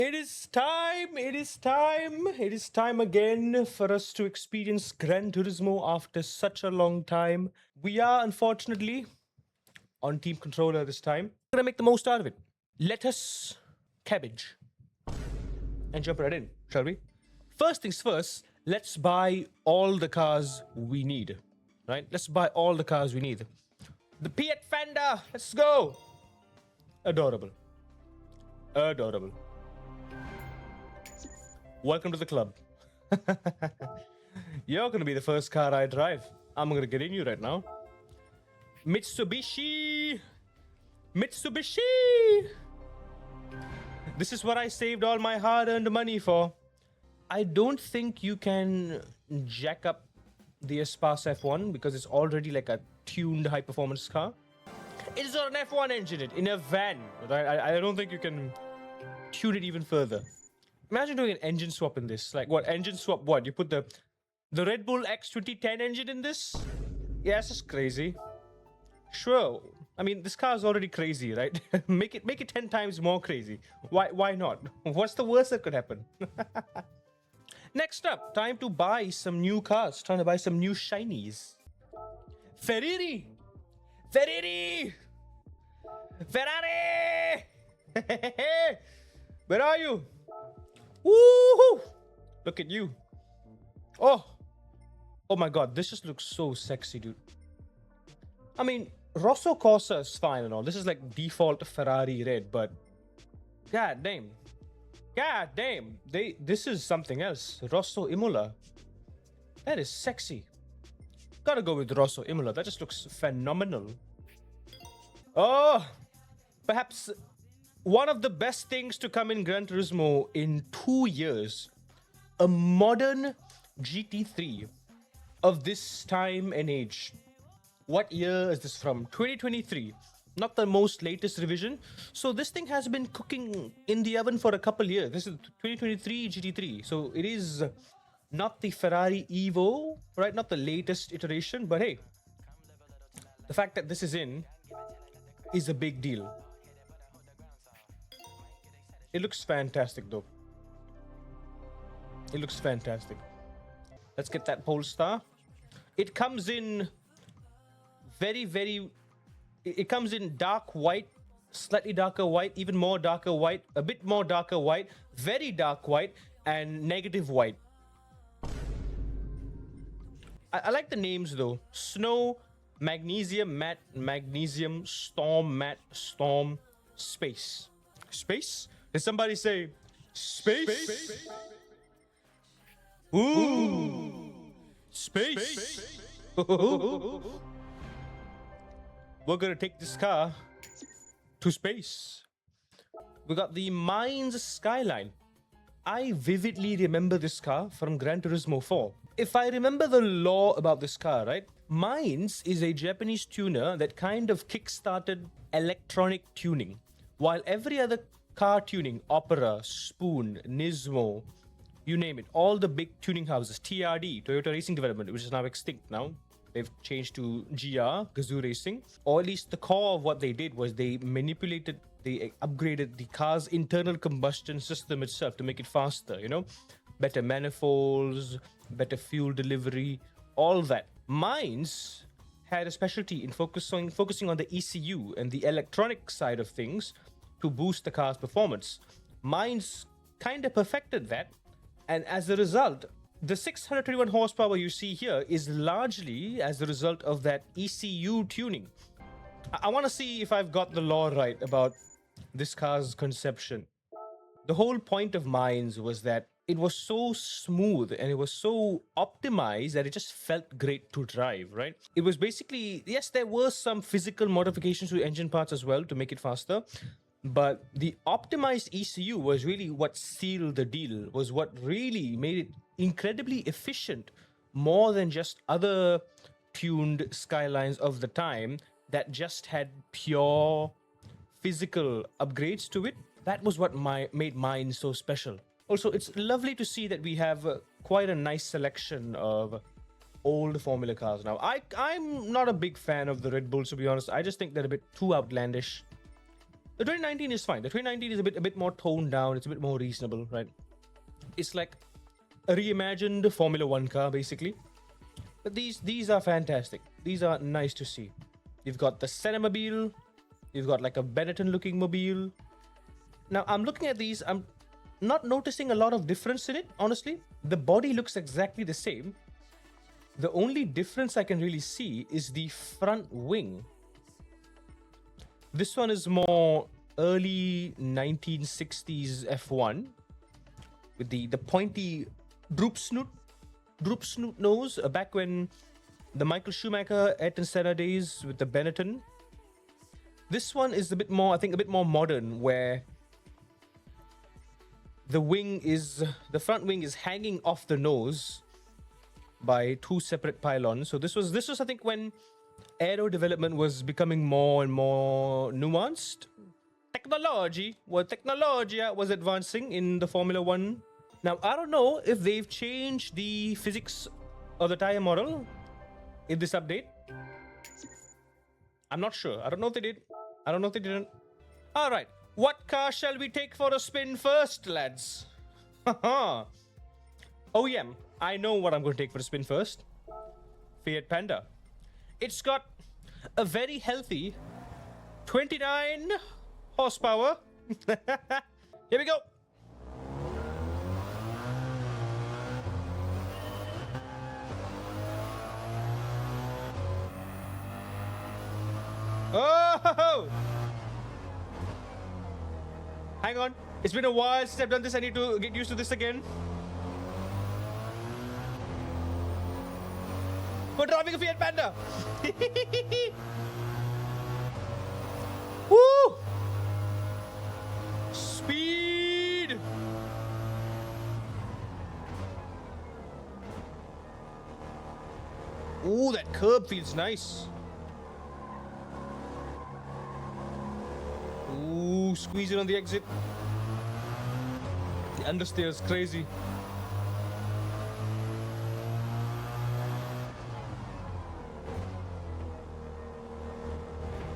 It is time, it is time, it is time again for us to experience Gran Turismo after such a long time. We are unfortunately on team controller this time. We're gonna make the most out of it. Let us cabbage and jump right in, shall we? First things first, let's buy all the cars we need, right? Let's buy all the cars we need. The Fiat Panda, let's go. Adorable. Adorable. Welcome to the club. You're gonna be the first car I drive. I'm gonna get in you right now. Mitsubishi! Mitsubishi! This is what I saved all my hard-earned money for. I don't think you can jack up the Espace F1 because it's already like a tuned high-performance car. It's got an F1 engine in a van, right? I don't think you can tune it even further. Imagine doing an engine swap in this. Like, what? Engine swap what? You put the Red Bull X2010 engine in this? Yeah, it's just crazy. Sure. I mean, this car is already crazy, right? make it 10 times more crazy. Why not? What's the worst that could happen? Next up, time to buy some new cars. Trying to buy some new shinies. Ferrari! Ferrari! Ferrari! Where are you? Woohoo! Look at you. Oh my god, this just looks so sexy, dude. I mean, Rosso Corsa is fine and all. This is like default Ferrari red, but god damn. God damn. This is something else. Rosso Imola. That is sexy. Gotta go with Rosso Imola. That just looks phenomenal. Oh, perhaps one of the best things to come in Gran Turismo in 2 years. A modern GT3 of this time and age. What year is this from? 2023. Not the most latest revision. So this thing has been cooking in the oven for a couple years. This is 2023 GT3. So it is not the Ferrari Evo, right? Not the latest iteration. But hey, the fact that this is in is a big deal. It looks fantastic though. It looks fantastic. Let's get that Polestar. It comes in it comes in dark white, slightly darker white, even more darker white, a bit more darker white, very dark white, and negative white. I like the names though. Snow, magnesium matte, magnesium, storm matte, storm, space. Space? Did somebody say space? Ooh, space. We're gonna take this car to space. We got the Mines Skyline. I vividly remember this car from Gran Turismo 4. If I remember the lore about this car, right? Mines is a Japanese tuner that kind of kickstarted electronic tuning. While every other car tuning, Opera, Spoon, Nismo, you name it, all the big tuning houses, TRD, Toyota Racing Development, which is now extinct now. They've changed to GR, Gazoo Racing. Or at least the core of what they did was they manipulated, they upgraded the car's internal combustion system itself to make it faster, you know? Better manifolds, better fuel delivery, all that. Mines had a specialty in focusing on the ECU and the electronic side of things to boost the car's performance. Mines kind of perfected that, and as a result, the 621 horsepower you see here is largely as a result of that ECU tuning. I want to see if I've got the lore right about this car's conception. The whole point of Mines was that it was so smooth and it was so optimized that it just felt great to drive, right? It was basically, yes, there were some physical modifications to engine parts as well to make it faster, but the optimized ECU was really what sealed the deal, was what really made it incredibly efficient, more than just other tuned Skylines of the time that just had pure physical upgrades to it. That was what made mine so special. Also, it's lovely to see that we have quite a nice selection of old Formula cars now. I'm not a big fan of the Red Bulls, to be honest. I just think they're a bit too outlandish. The 2019 is fine. The 2019 is a bit more toned down. It's a bit more reasonable, right? It's like a reimagined Formula One car, basically. But these are fantastic. These are nice to see. You've got the Cinemobile. You've got like a Benetton-looking mobile. Now, I'm looking at these. I'm not noticing a lot of difference in it, honestly. The body looks exactly the same. The only difference I can really see is the front wing. This one is more early 1960s F1 with the pointy droop snoot nose, back when the Michael Schumacher, Ayrton Senna days with the Benetton. This one is a bit more, I think, a bit more modern, where the front wing is hanging off the nose by two separate pylons. So this was I think when aero development was becoming more and more nuanced. Technology was advancing in the Formula One. Now, I don't know if they've changed the physics of the tire model in this update. I'm not sure. I don't know if they did. I don't know if they didn't. All right. What car shall we take for a spin first, lads? Haha. OEM. I know what I'm going to take for a spin first. Fiat Panda. It's got a very healthy 29 horsepower. Here we go. Oh! Hang on. It's been a while since I've done this. I need to get used to this again. We're driving a Fiat Panda. Woo! Speed. Ooh, that curb feels nice. Ooh, squeeze it on the exit. The understeer is crazy.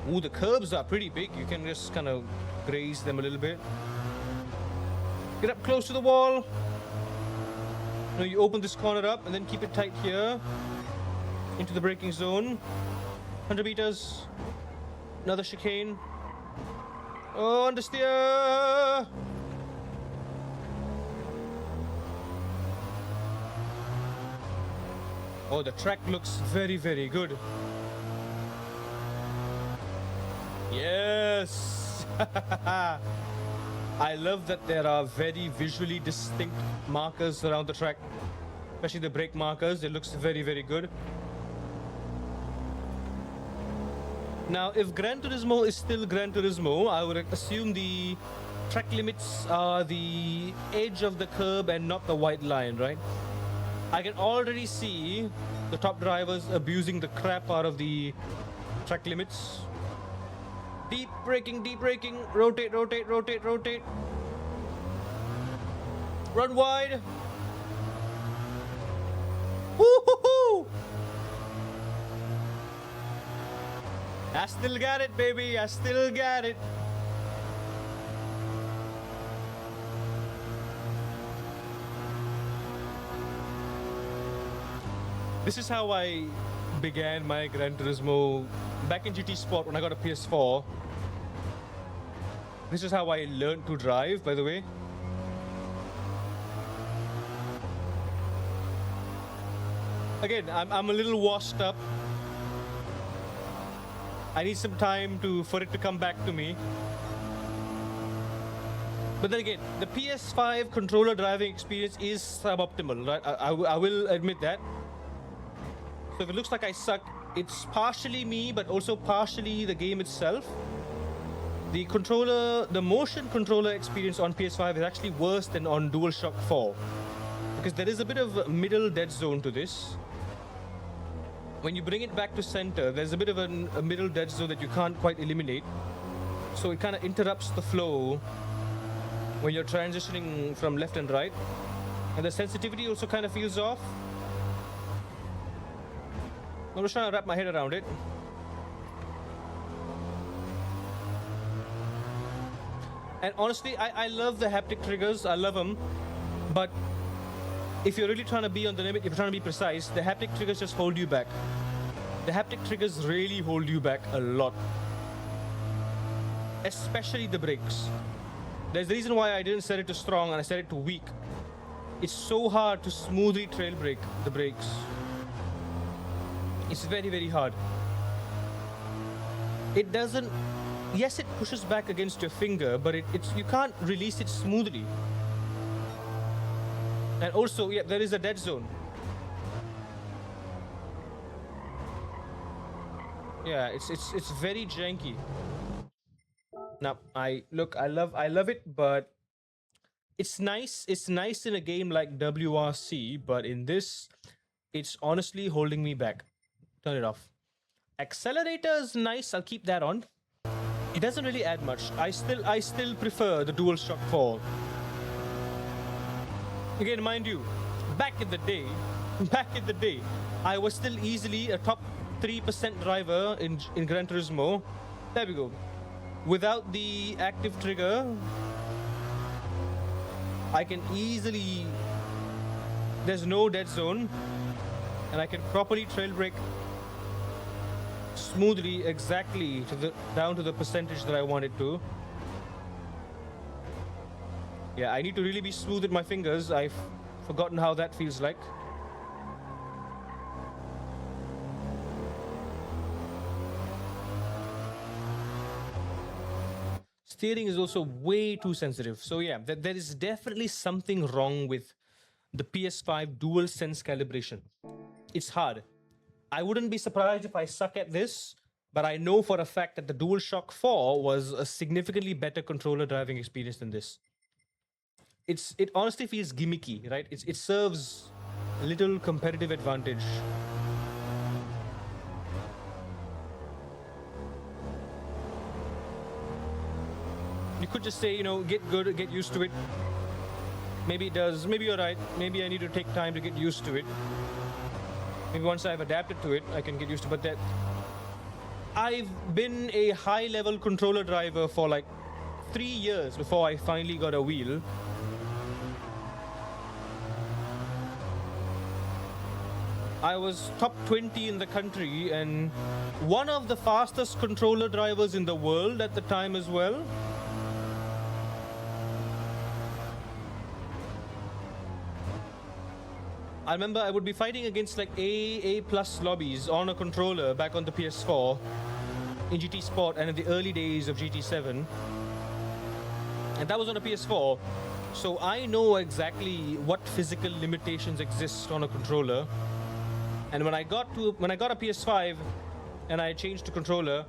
Ooh, the curbs are pretty big. You can just kind of graze them a little bit. Get up close to the wall. Now you open this corner up and then keep it tight here. Into the braking zone. 100 meters. Another chicane. Oh, understeer! Oh, the track looks very, very good. Yes! I love that there are very visually distinct markers around the track. Especially the brake markers. It looks very, very good. Now, if Gran Turismo is still Gran Turismo, I would assume the track limits are the edge of the curb and not the white line, right? I can already see the top drivers abusing the crap out of the track limits. Deep braking, rotate, rotate, rotate, rotate. Run wide. Woo-hoo-hoo! I still got it, baby. I still got it. This is how I began my Gran Turismo back in GT Sport when I got a PS4. This is how I learned to drive, by the way. Again, I'm a little washed up. I need some time for it to come back to me. But then again, the PS5 controller driving experience is suboptimal, right? I will admit that. So if it looks like I suck, it's partially me, but also partially the game itself. The motion controller experience on PS5 is actually worse than on DualShock 4. Because there is a bit of middle dead zone to this. When you bring it back to center, there's a bit of a middle dead zone that you can't quite eliminate. So it kind of interrupts the flow when you're transitioning from left and right. And the sensitivity also kind of feels off. I'm just trying to wrap my head around it. And honestly, I love the haptic triggers. I love them. But if you're really trying to be on the limit, if you're trying to be precise, the haptic triggers just hold you back. The haptic triggers really hold you back a lot. Especially the brakes. There's the reason why I didn't set it to strong and I set it to weak. It's so hard to smoothly trail brake the brakes. It's very, very hard. It doesn't... Yes, it pushes back against your finger, but you can't release it smoothly. And also, yeah, there is a dead zone. Yeah, it's very janky. Now, I love it, but it's nice. It's nice in a game like WRC, but in this, it's honestly holding me back. Turn it off. Accelerator is nice. I'll keep that on. It doesn't really add much. I still prefer the DualShock 4. Again, mind you, back in the day, I was still easily a top 3% driver in Gran Turismo. There we go. Without the active trigger, I can easily... There's no dead zone, and I can properly trail brake smoothly, exactly down to the percentage that I want it to. Yeah, I need to really be smooth with my fingers. I've forgotten how that feels like. Steering is also way too sensitive. So yeah, there is definitely something wrong with the PS5 DualSense calibration. It's hard. I wouldn't be surprised if I suck at this, but I know for a fact that the DualShock 4 was a significantly better controller driving experience than this. It honestly feels gimmicky, right? It serves a little competitive advantage. You could just say, you know, get good, get used to it. Maybe it does. Maybe you're right. Maybe I need to take time to get used to it. Maybe once I've adapted to it, I can get used to it. But that I've been a high-level controller driver for like 3 years before I finally got a wheel. I was top 20 in the country and one of the fastest controller drivers in the world at the time as well. I remember I would be fighting against like A+ lobbies on a controller back on the PS4 in GT Sport and in the early days of GT7. And that was on a PS4. So I know exactly what physical limitations exist on a controller. And when I got a PS5 and I changed to controller,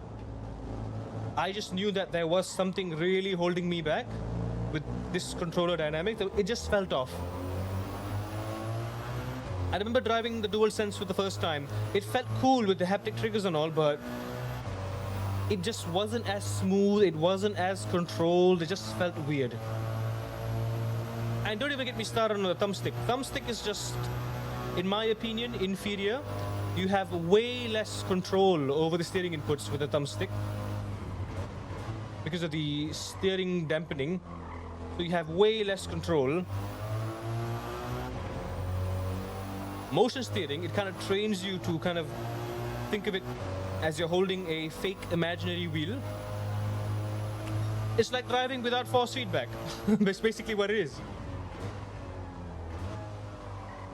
I just knew that there was something really holding me back with this controller dynamic. It just felt off. I remember driving the DualSense for the first time. It felt cool with the haptic triggers and all, but it just wasn't as smooth, it wasn't as controlled, it just felt weird. And don't even get me started on the thumbstick. Thumbstick is just, in my opinion, inferior. You have way less control over the steering inputs with the thumbstick because of the steering dampening. So you have way less control. Motion steering, it kind of trains you to kind of think of it as you're holding a fake imaginary wheel. It's like driving without force feedback. That's basically what it is.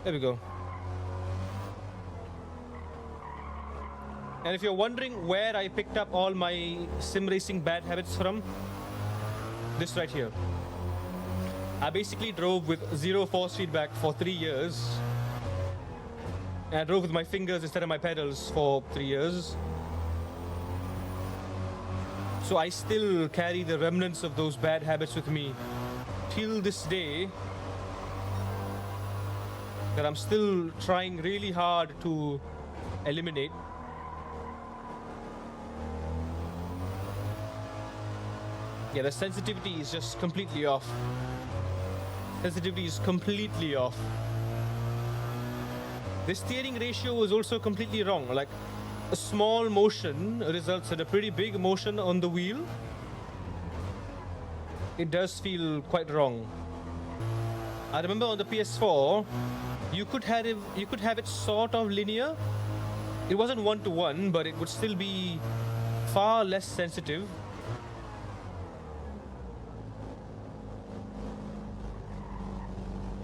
There we go. And if you're wondering where I picked up all my sim racing bad habits from, this right here. I basically drove with zero force feedback for 3 years. And I drove with my fingers instead of my pedals for 3 years. So I still carry the remnants of those bad habits with me till this day, that I'm still trying really hard to eliminate. Yeah, the sensitivity is just completely off. Sensitivity is completely off. The steering ratio is also completely wrong. Like, a small motion results in a pretty big motion on the wheel. it does feel quite wrong. I remember on the PS4, you could have it sort of linear. It wasn't 1-to-1, but it would still be far less sensitive.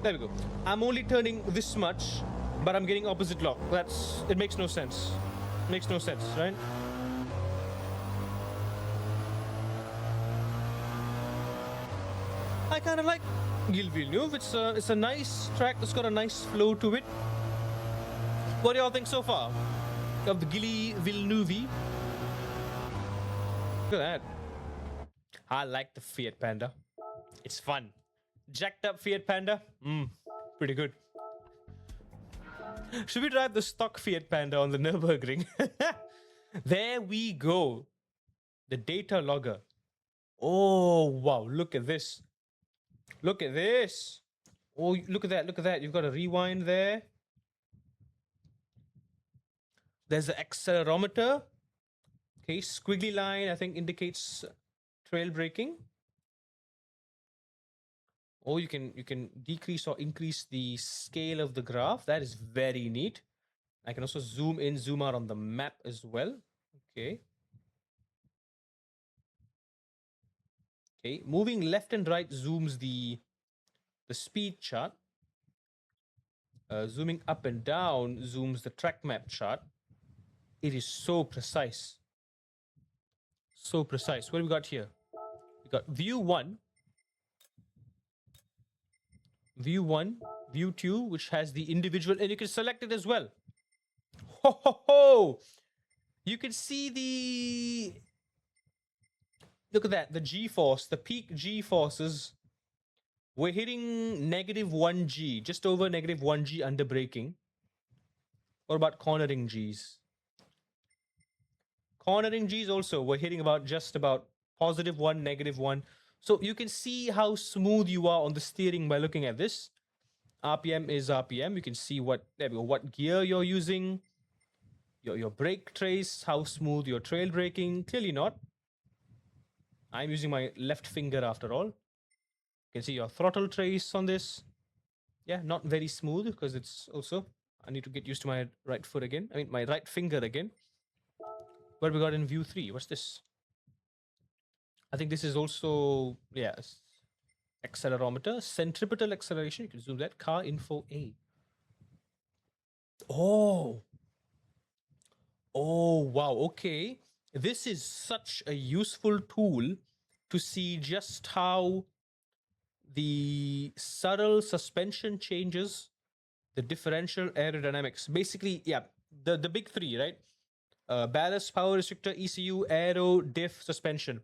There we go. I'm only turning this much, but I'm getting opposite lock. It makes no sense. Makes no sense, right? I kind of like Gilles Villeneuve. It's a nice track that's got a nice flow to it. What do y'all think so far of the Gilles Villeneuve? Look at that. I like the Fiat Panda. It's fun. Jacked up Fiat Panda. Pretty good. Should we drive the stock Fiat Panda on the Nurburgring? There we go. The data logger. Oh, wow. Look at this. Look at this. Oh, look at that. Look at that. You've got a rewind there. There's the accelerometer. Okay, squiggly line, I think, indicates trail braking. Or you can decrease or increase the scale of the graph. That is very neat. I can also zoom in, zoom out on the map as well. Okay. Okay, moving left and right zooms the speed chart. Zooming up and down zooms the track map chart. It is so precise. So precise. What do we got here? We got view 1. View 1, view 2, which has the individual, and you can select it as well. Ho, ho, ho! You can see the... Look at that, the G-force, the peak G-forces. We're hitting -1G, just over -1G under braking. What about cornering Gs? Cornering Gs also, we're hitting just about +1, -1. So you can see how smooth you are on the steering by looking at this. RPM is RPM. You can see what gear you're using, your brake trace, how smooth your trail braking. Clearly not. I'm using my left finger after all. You can see your throttle trace on this. Yeah, not very smooth because it's also, I need to get used to my right foot again. I mean, my right finger again. What we got in view 3? What's this? I think this is also, yeah, accelerometer, centripetal acceleration. You can zoom that. Car info A. Oh, wow. Okay. This is such a useful tool to see just how the subtle suspension changes the differential aerodynamics. Basically, yeah, the big three, right? Ballast, power restrictor, ECU, aero, diff, suspension.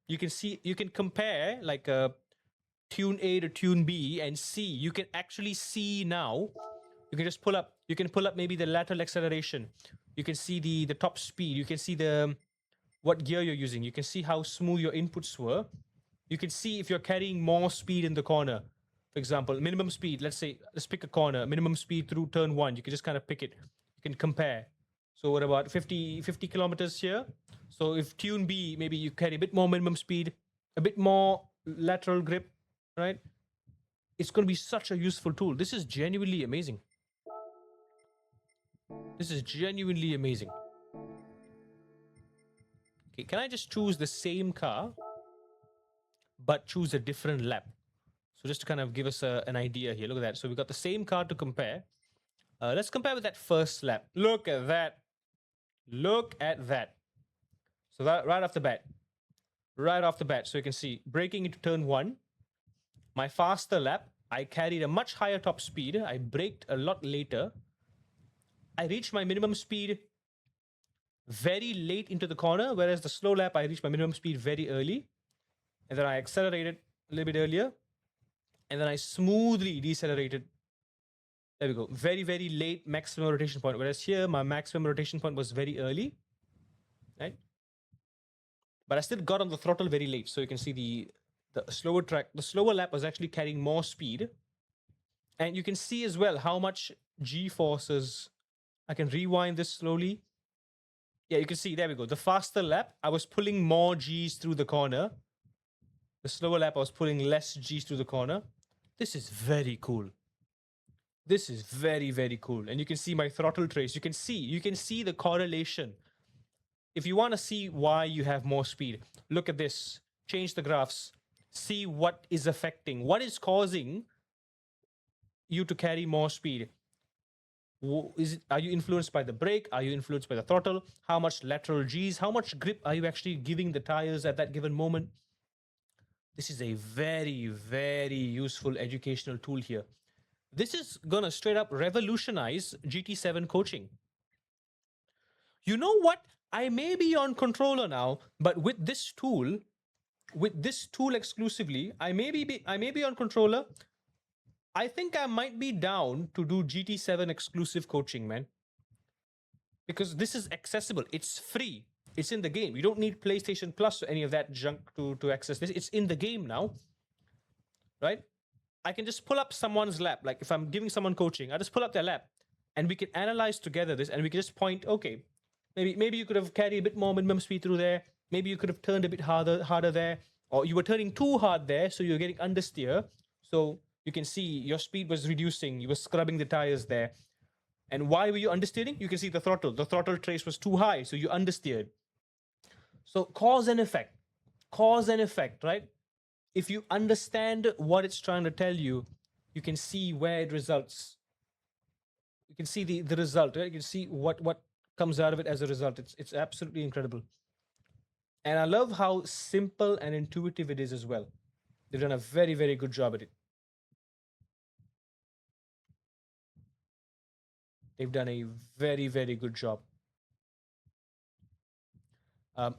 You can compare like tune A to tune B and see. You can actually see now. You can just pull up maybe the lateral acceleration. You can see the top speed. You can see what gear you're using. You can see how smooth your inputs were. You can see if you're carrying more speed in the corner. For example, minimum speed. Let's pick a corner. Minimum speed through turn 1. You can just kind of pick it. You can compare. So what about 50 kilometers here? So if tune B, maybe you carry a bit more minimum speed, a bit more lateral grip, right? It's going to be such a useful tool. This is genuinely amazing. This is genuinely amazing. Okay, can I just choose the same car, but choose a different lap? So just to kind of give us an idea here. Look at that. So we got the same car to compare. Let's compare with that first lap. Look at that. Look at that. So that right off the bat. So you can see braking into turn 1. My faster lap, I carried a much higher top speed. I braked a lot later. I reached my minimum speed very late into the corner, whereas the slow lap, I reached my minimum speed very early. And then I accelerated a little bit earlier. And then I smoothly decelerated. There we go. Very, very late maximum rotation point. Whereas here, my maximum rotation point was very early. Right? But I still got on the throttle very late. So you can see the slower track. The slower lap was actually carrying more speed. And you can see as well how much G-forces. I can rewind this slowly. Yeah, you can see. There we go. The faster lap, I was pulling more Gs through the corner. The slower lap, I was pulling less G's to the corner. This is very cool. This is very, very cool. And you can see my throttle trace. You can see the correlation. If you want to see why you have more speed, look at this. Change the graphs. See what is affecting, what is causing you to carry more speed. Are you influenced by the brake? Are you influenced by the throttle? How much lateral G's? How much grip are you actually giving the tires at that given moment? This is a very, very useful educational tool here. This is gonna straight up revolutionize GT7 coaching. You know what? I may be on controller now, but with this tool exclusively, I may be on controller. I think I might be down to do GT7 exclusive coaching, man. Because this is accessible. It's free. It's in the game. You don't need PlayStation Plus or any of that junk to access this. It's in the game now. Right? I can just pull up someone's lap. Like if I'm giving someone coaching, I just pull up their lap and we can analyze together this and we can just point, okay, maybe you could have carried a bit more minimum speed through there. Maybe you could have turned a bit harder there. Or you were turning too hard there, so you're getting understeer. So you can see your speed was reducing. You were scrubbing the tires there. And why were you understeering? You can see the throttle. The throttle trace was too high, so you understeered. So cause and effect. Cause and effect, right? If you understand what it's trying to tell you, you can see where it results. You can see the result, right? You can see what comes out of it as a result. It's absolutely incredible. And I love how simple and intuitive it is as well. They've done a very, very good job at it. They've done a very, very good job.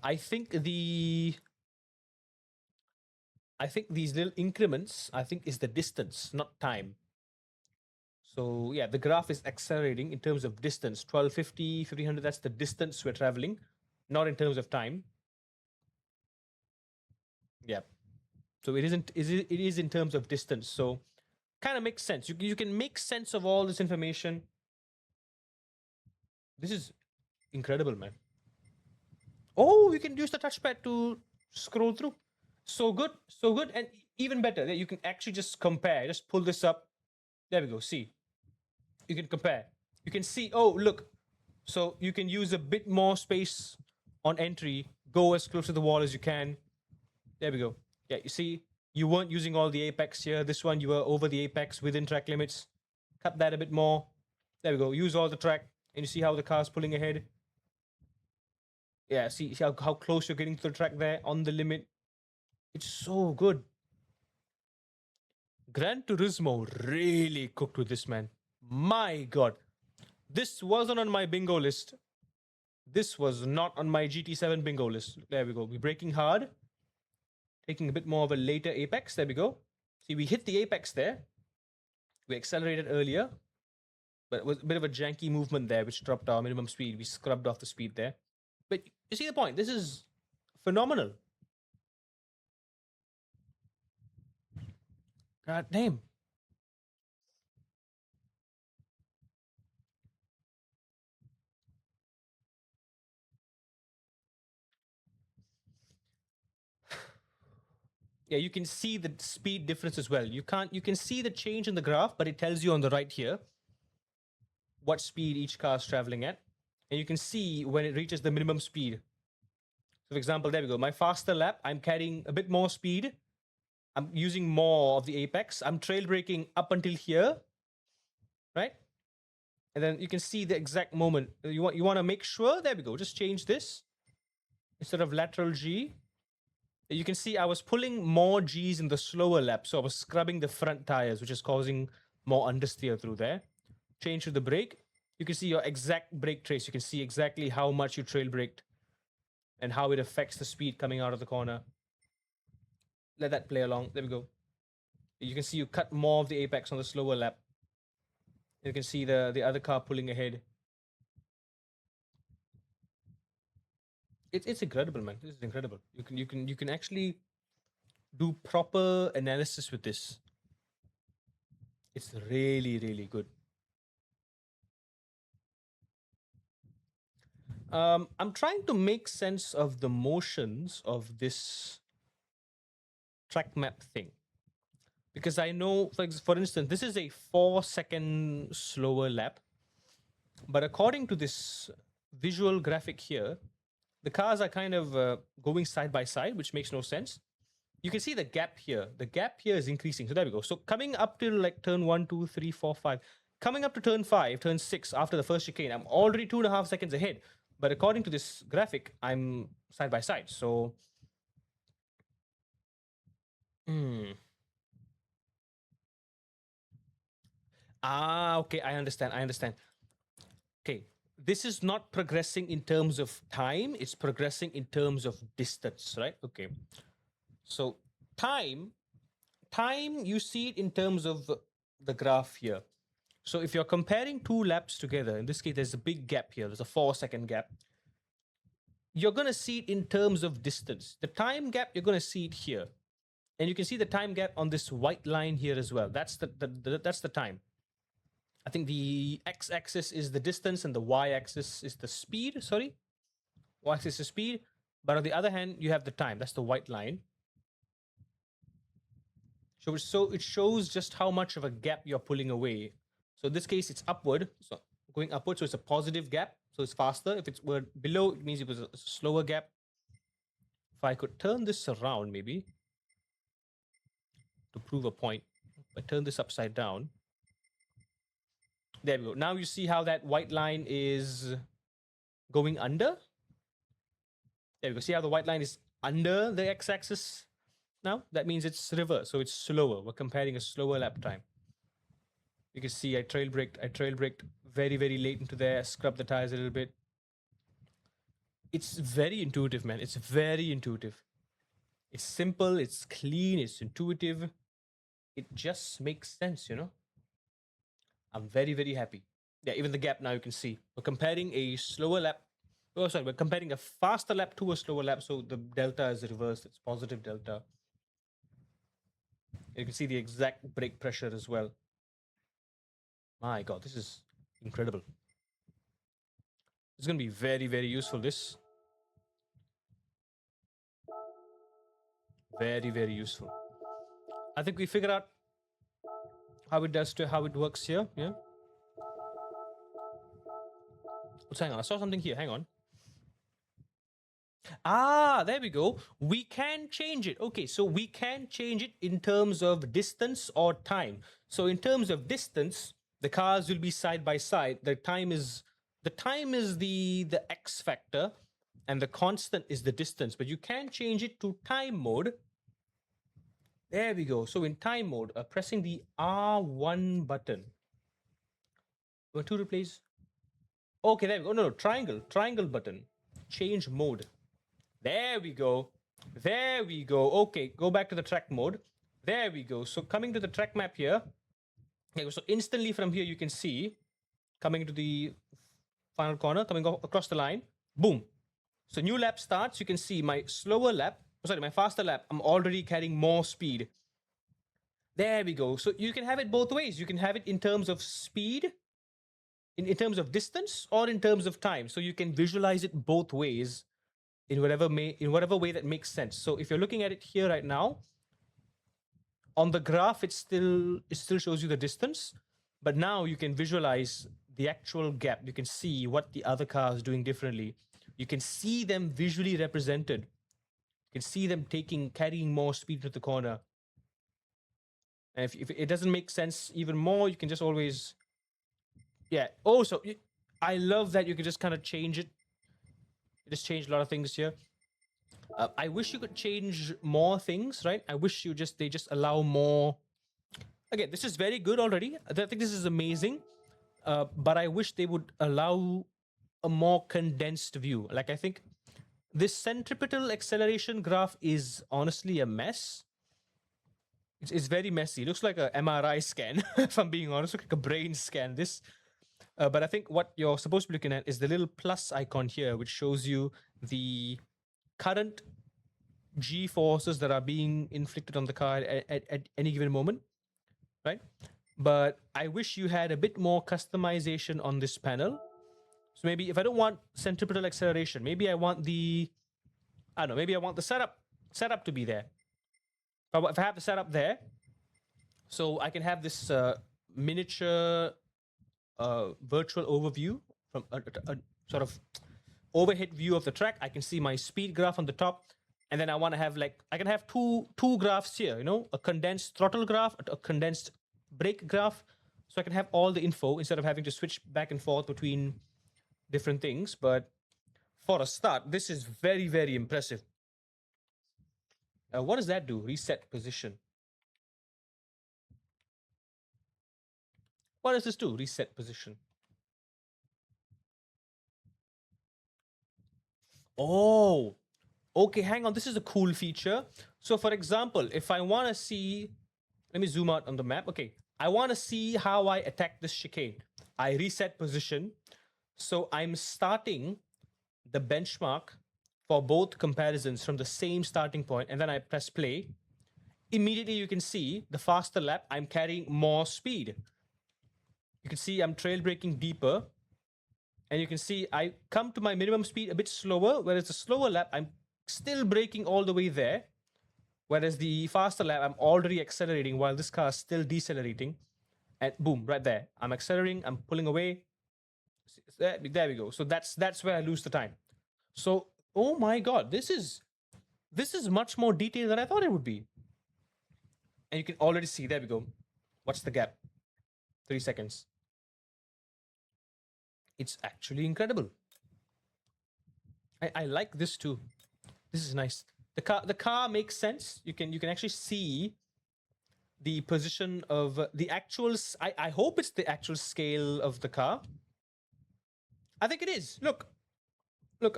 I think these little increments, is the distance, not time. So yeah, the graph is accelerating in terms of distance. 1250, 1500, that's the distance we're traveling, not in terms of time. Yeah. So it is in terms of distance. So kind of makes sense. You can make sense of all this information. This is incredible, man. Oh, you can use the touchpad to scroll through. So good, so good. And even better, you can actually just compare. Just pull this up. There we go. See, you can compare. You can see, oh, look. So you can use a bit more space on entry. Go as close to the wall as you can. There we go. Yeah, you see, you weren't using all the apex here. This one, you were over the apex within track limits. Cut that a bit more. There we go. Use all the track. And you see how the car's pulling ahead. Yeah, see how close you're getting to the track there on the limit. It's so good. Gran Turismo really cooked with this, man. My God. This wasn't on my bingo list. This was not on my GT7 bingo list. There we go. We're braking hard. Taking a bit more of a later apex. There we go. See, we hit the apex there. We accelerated earlier. But it was a bit of a janky movement there, which dropped our minimum speed. We scrubbed off the speed there. But you see the point. This is phenomenal. God damn. Yeah, you can see the speed difference as well. You can see the change in the graph, but it tells you on the right here what speed each car is traveling at. And you can see when it reaches the minimum speed. So for example, there we go. My faster lap, I'm carrying a bit more speed. I'm using more of the apex. I'm trail braking up until here, right? And then you can see the exact moment. You want to make sure, there we go. Just change this. Instead of lateral G, you can see I was pulling more G's in the slower lap. So I was scrubbing the front tires, which is causing more understeer through there. Change to the brake. You can see your exact brake trace. You can see exactly how much you trail braked and how it affects the speed coming out of the corner. Let that play along. There we go. You can see you cut more of the apex on the slower lap. You can see the other car pulling ahead. It's incredible, man. This is incredible. You can actually do proper analysis with this. It's really, really good. I'm trying to make sense of the motions of this track map thing. Because I know, for instance, this is a 4-second slower lap. But according to this visual graphic here, the cars are kind of going side by side, which makes no sense. You can see the gap here. The gap here is increasing. So there we go. So coming up to like turn 1, 2, 3, 4, 5. Coming up to turn 5, turn 6, after the first chicane, I'm already 2.5 seconds ahead. But according to this graphic, I'm side by side. So, okay, I understand. Okay, this is not progressing in terms of time. It's progressing in terms of distance, right? Okay. So time, you see it in terms of the graph here. So if you're comparing 2 laps together, in this case, there's a big gap here. There's a 4-second gap. You're going to see it in terms of distance. The time gap, you're going to see it here. And you can see the time gap on this white line here as well. That's the time. I think the x-axis is the distance and the y-axis is the speed. Sorry. Y-axis is speed. But on the other hand, you have the time. That's the white line. So it shows just how much of a gap you're pulling away. So in this case, it's upward. So going upward, so it's a positive gap. So it's faster. If it's were below, it means it was a slower gap. If I could turn this around, maybe, to prove a point, but turn this upside down. There we go. Now you see how that white line is going under. There we go. See how the white line is under the x-axis now? That means it's reverse, so it's slower. We're comparing a slower lap time. You can see I trail braked very, very late into there, scrubbed the tires a little bit. It's very intuitive, man. It's very intuitive. It's simple, it's clean, it's intuitive. It just makes sense, you know? I'm very, very happy. Yeah, even the gap now you can see. We're comparing a slower lap. Oh, sorry, we're comparing a faster lap to a slower lap, so the delta is reversed. It's positive delta. You can see the exact brake pressure as well. My God, this is incredible. It's going to be very, very useful, this. Very, very useful. I think we figured out how it works here. Yeah. Let's hang on. I saw something here. Hang on. Ah, there we go. We can change it. Okay, so we can change it in terms of distance or time. So in terms of distance, the cars will be side by side. The time is the X factor, and the constant is the distance. But you can change it to time mode. There we go. So in time mode, pressing the R1 button. Want to replace? Okay, there we go. No, triangle button. Change mode. There we go. There we go. Okay, go back to the track mode. There we go. So coming to the track map here. Okay, so instantly from here you can see, coming to the final corner, coming across the line, boom. So new lap starts. You can see my slower lap, my faster lap, I'm already carrying more speed. There we go. So you can have it both ways. You can have it in terms of speed, in terms of distance, or in terms of time. So you can visualize it both ways in whatever way that makes sense. So if you're looking at it here right now, on the graph, it still shows you the distance, but now you can visualize the actual gap. You can see what the other car is doing differently. You can see them visually represented. You can see them carrying more speed to the corner. And if it doesn't make sense even more, you can just always, yeah. Also, I love that you can just kind of change it. You just change a lot of things here. I wish you could change more things, right? I wish they just allow more. Again, this is very good already. I think this is amazing. But I wish they would allow a more condensed view. Like, I think this centripetal acceleration graph is honestly a mess. It's very messy. It looks like a MRI scan, if I'm being honest. It looks like a brain scan. But I think what you're supposed to be looking at is the little plus icon here, which shows you the current G forces that are being inflicted on the car at any given moment, right? But I wish you had a bit more customization on this panel. So maybe if I don't want centripetal acceleration, maybe I want the setup to be there. if I have the setup there, so I can have this miniature virtual overview from a sort of overhead view of the track. I can see my speed graph on the top, and then I want to have like I can have two graphs here. You know, a condensed throttle graph, a condensed brake graph, so I can have all the info instead of having to switch back and forth between different things. But for a start, this is very, very impressive. What does that do? Reset position. What does this do? Reset position. Oh, okay, hang on. This is a cool feature. So for example, if I want to see, let me zoom out on the map. Okay, I want to see how I attack this chicane. I reset position. So I'm starting the benchmark for both comparisons from the same starting point, and then I press play. Immediately you can see the faster lap, I'm carrying more speed. You can see I'm trail braking deeper, and you can see I come to my minimum speed a bit slower, whereas the slower lap, I'm still braking all the way there, whereas the faster lap, I'm already accelerating while this car is still decelerating, and boom, right there. I'm accelerating, I'm pulling away. There we go. So that's where I lose the time. So, oh my God, this is much more detailed than I thought it would be. And you can already see, there we go. What's the gap? 3 seconds. It's actually incredible. I like this too. This is nice. The car makes sense. You can actually see the position of the actual. I hope it's the actual scale of the car. I think it is. Look,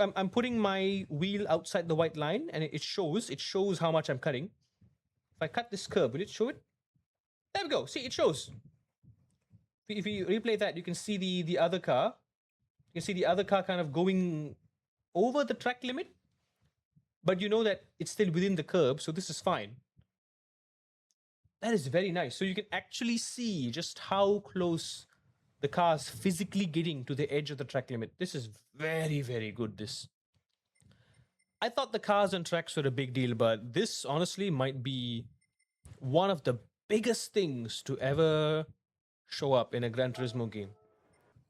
I'm putting my wheel outside the white line, and it shows how much I'm cutting. If I cut this curve, will it show it? There we go. See, it shows. If you replay that, you can see the other car. You can see the other car kind of going over the track limit, but you know that it's still within the curb, so this is fine. That is very nice. So you can actually see just how close the car's physically getting to the edge of the track limit. This is very, very good, this. I thought the cars on tracks were a big deal, but this honestly might be one of the biggest things to ever show up in a Gran Turismo game.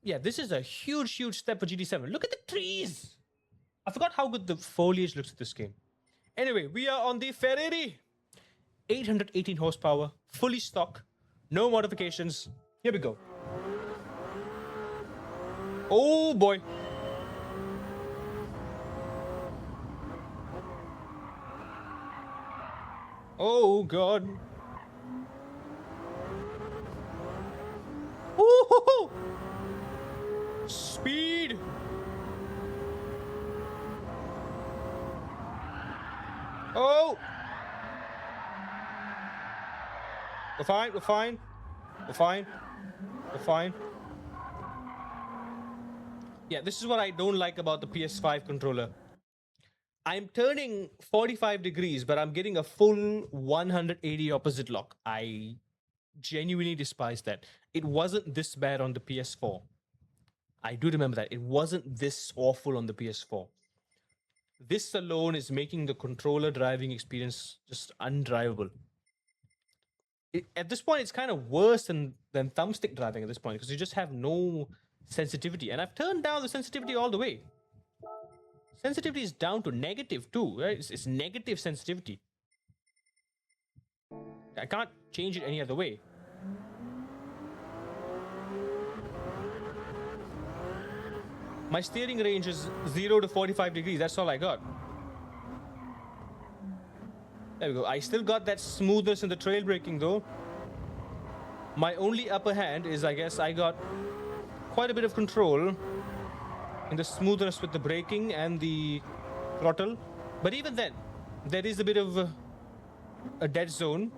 Yeah, this is a huge, huge step for GT7. Look at the trees! I forgot how good the foliage looks at this game. Anyway, we are on the Ferrari. 818 horsepower, fully stock, no modifications. Here we go. Oh boy. Oh God. Woo-hoo-hoo! Speed. Oh. We're fine, we're fine. We're fine. We're fine. Yeah, this is what I don't like about the PS5 controller. I'm turning 45 degrees, but I'm getting a full 180 opposite lock. I genuinely despise that. It wasn't this bad on the PS4. I do remember that. It wasn't this awful on the PS4. This alone is making the controller driving experience just undrivable. At this point, it's kind of worse than thumbstick driving at this point, because you just have no sensitivity. And I've turned down the sensitivity all the way. Sensitivity is down to negative too, right? It's negative sensitivity. I can't change it any other way. My steering range is 0 to 45 degrees. That's all I got. There we go. I still got that smoothness in the trail braking though. My only upper hand is, I guess, I got quite a bit of control in the smoothness with the braking and the throttle. But even then, there is a bit of a dead zone.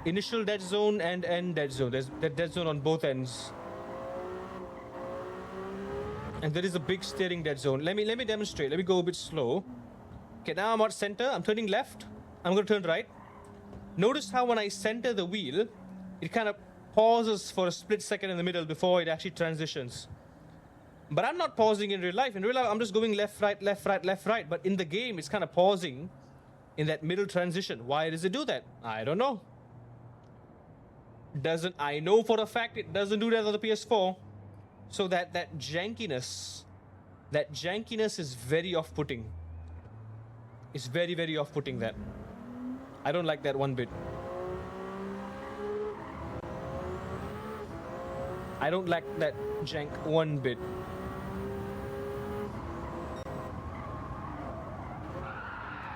Initial dead zone and end dead zone. There's a dead zone on both ends. And there is a big steering dead zone. Let me demonstrate. Let me go a bit slow. Okay, now I'm at center. I'm turning left. I'm going to turn right. Notice how when I center the wheel, it kind of pauses for a split second in the middle before it actually transitions. But I'm not pausing in real life. In real life, I'm just going left, right, left, right, left, right. But in the game, it's kind of pausing in that middle transition. Why does it do that? I don't know. I know for a fact it doesn't do that on the PS4. So that jankiness is very off-putting. It's very, very off-putting, that. I don't like that one bit. I don't like that jank one bit.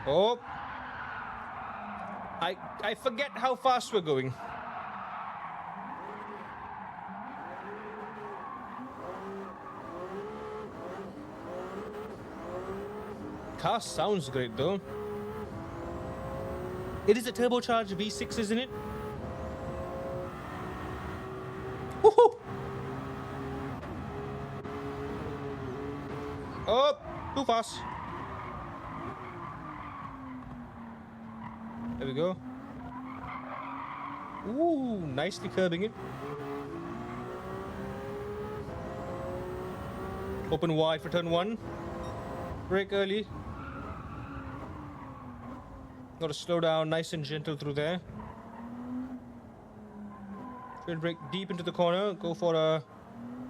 Oh. I forget how fast we're going. Car sounds great though. It is a turbocharged V6, isn't it? Woohoo! Oh, too fast. There we go. Ooh, nicely curbing it. Open wide for turn 1. Brake early. Gotta slow down nice and gentle through there. Should brake deep into the corner. Go for a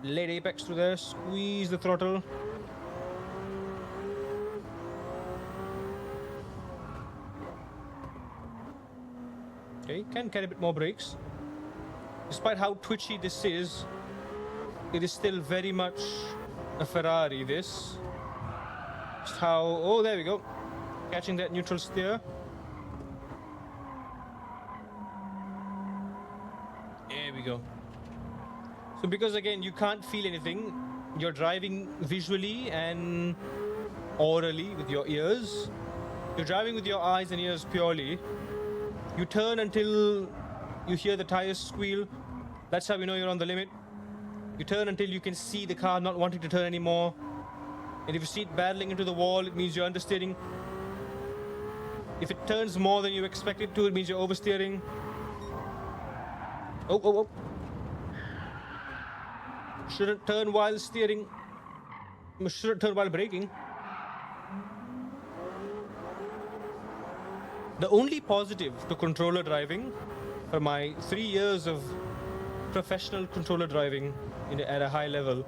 late apex through there. Squeeze the throttle. Okay, can get a bit more brakes. Despite how twitchy this is, it is still very much a Ferrari, this. Just how... Oh, there we go. Catching that neutral steer. There we go. So because again, you can't feel anything. You're driving visually and orally with your ears. You're driving with your eyes and ears purely. You turn until you hear the tires squeal. That's how you know you're on the limit. You turn until you can see the car not wanting to turn anymore. And if you see it battling into the wall, it means you're understeering. If it turns more than you expect it to, it means you're oversteering. Oh, oh, oh. Shouldn't turn while steering. Shouldn't turn while braking. The only positive to controller driving for my 3 years of professional controller driving at a high level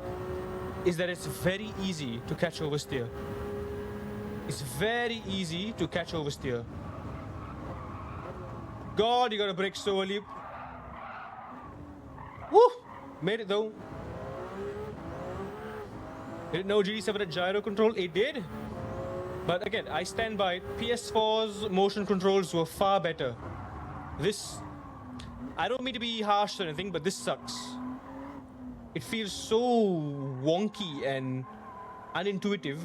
is that it's very easy to catch oversteer. It's very easy to catch oversteer. God, you gotta brake so early. Woo! Made it though. Did it know GD7 had gyro control? It did. But again, I stand by it. PS4's motion controls were far better. This... I don't mean to be harsh or anything, but this sucks. It feels so wonky and unintuitive.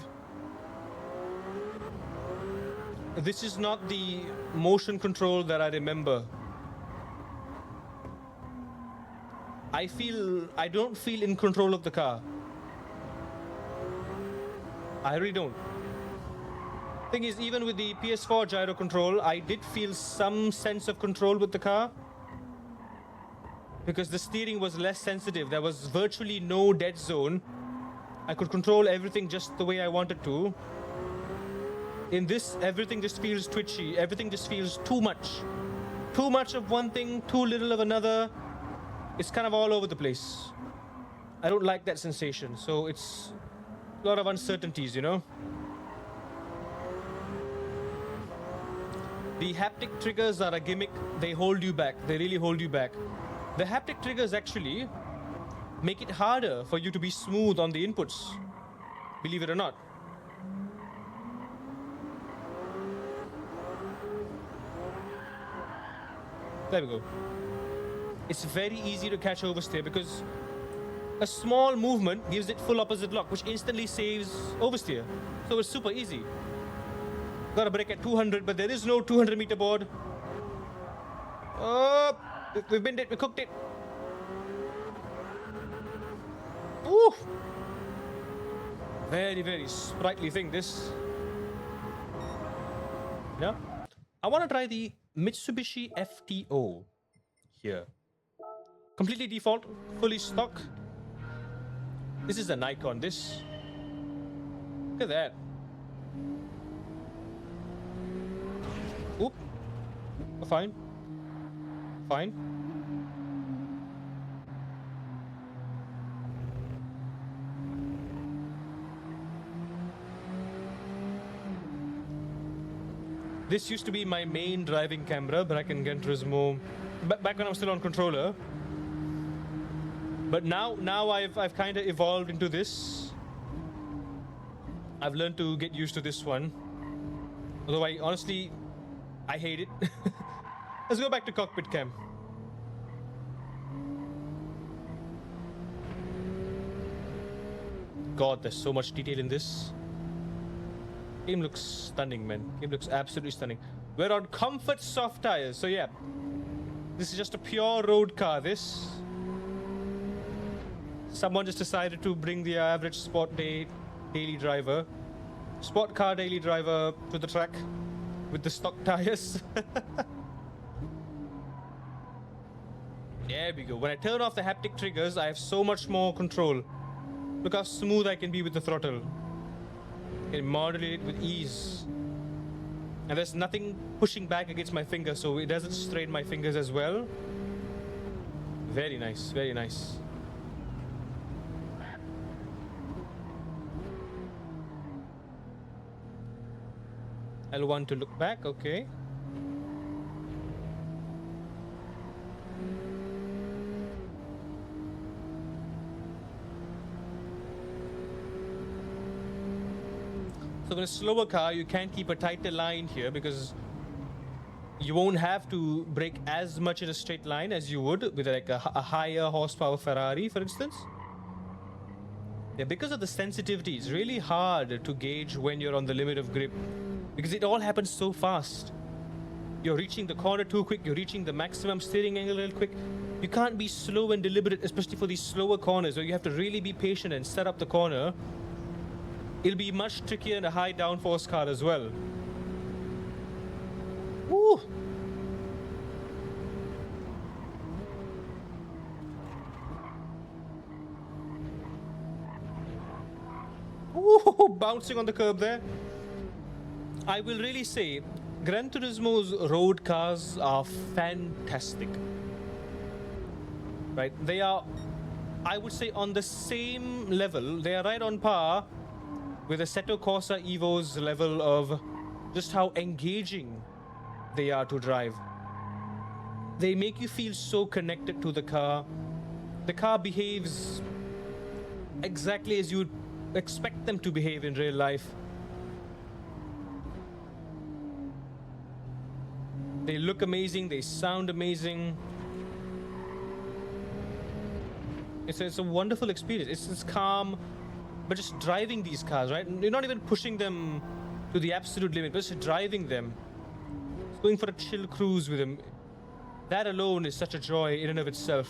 This is not the motion control that I remember. I don't feel in control of the car. I really don't. Thing is, even with the PS4 gyro control, I did feel some sense of control with the car. Because the steering was less sensitive. There was virtually no dead zone. I could control everything just the way I wanted to. In this, everything just feels twitchy. Everything just feels too much. Too much of one thing, too little of another. It's kind of all over the place. I don't like that sensation. So it's a lot of uncertainties, you know? The haptic triggers are a gimmick. They hold you back. They really hold you back. The haptic triggers actually make it harder for you to be smooth on the inputs. Believe it or not. There we go. It's very easy to catch oversteer because a small movement gives it full opposite lock, which instantly saves oversteer. So it's super easy. Gotta brake at 200, but there is no 200 meter board. Oh, we binned it, we cooked it. Ooh. Very, very sprightly thing, this. Yeah. I want to try the Mitsubishi FTO here. Completely default, fully stock. This is a Nikon, this. Look at that. Fine. Fine. This used to be my main driving camera back in Gran Turismo, back when I was still on controller. But now I've kind of evolved into this. I've learned to get used to this one. Although I hate it. Let's go back to cockpit cam. God, there's so much detail in this. Game looks stunning, man. Game looks absolutely stunning. We're on comfort soft tires, so yeah. This is just a pure road car, this. Someone just decided to bring the average sport daily driver, sport car daily driver to the track with the stock tires. There we go. When I turn off the haptic triggers, I have so much more control. Look how smooth I can be with the throttle. I can modulate it with ease. And there's nothing pushing back against my finger, so it doesn't strain my fingers as well. Very nice, very nice. L1 to look back, okay. So in a slower car, you can keep a tighter line here because you won't have to brake as much in a straight line as you would with like a higher horsepower Ferrari, for instance. Yeah, because of the sensitivity, it's really hard to gauge when you're on the limit of grip because it all happens so fast. You're reaching the corner too quick, you're reaching the maximum steering angle real quick. You can't be slow and deliberate, especially for these slower corners where you have to really be patient and set up the corner. It'll be much trickier in a high downforce car as well. Woo! Woo! Bouncing on the curb there. I will really say, Gran Turismo's road cars are fantastic. Right? They are, I would say, on the same level. They are right on par with the Assetto Corsa Evo's level of just how engaging they are to drive. They make you feel so connected to the car. The car behaves exactly as you would expect them to behave in real life. They look amazing, they sound amazing. It's a wonderful experience. It's calm. But just driving these cars, right? You're not even pushing them to the absolute limit, but just driving them. Just going for a chill cruise with them. That alone is such a joy in and of itself.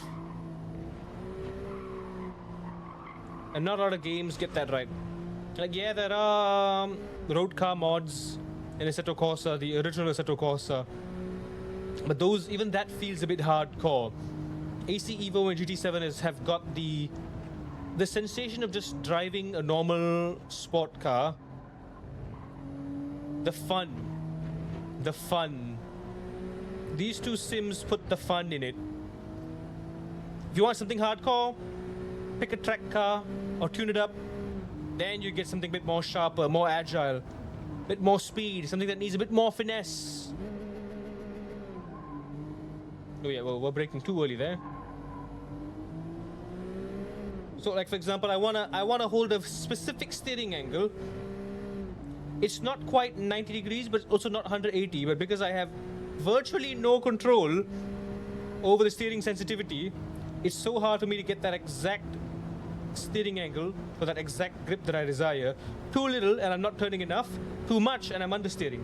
And not a lot of games get that right. Like, yeah, there are road car mods in Assetto Corsa, the original Assetto Corsa. But those, even that feels a bit hardcore. AC Evo and GT7 have got the sensation of just driving a normal sport car. The fun. These two sims put the fun in it. If you want something hardcore, pick a track car or tune it up. Then you get something a bit more sharper, more agile, a bit more speed, something that needs a bit more finesse. Oh yeah, well, we're braking too early there. So, like, for example, I wanna hold a specific steering angle. It's not quite 90 degrees, but also not 180. But because I have virtually no control over the steering sensitivity, it's so hard for me to get that exact steering angle for that exact grip that I desire. Too little, and I'm not turning enough. Too much, and I'm understeering.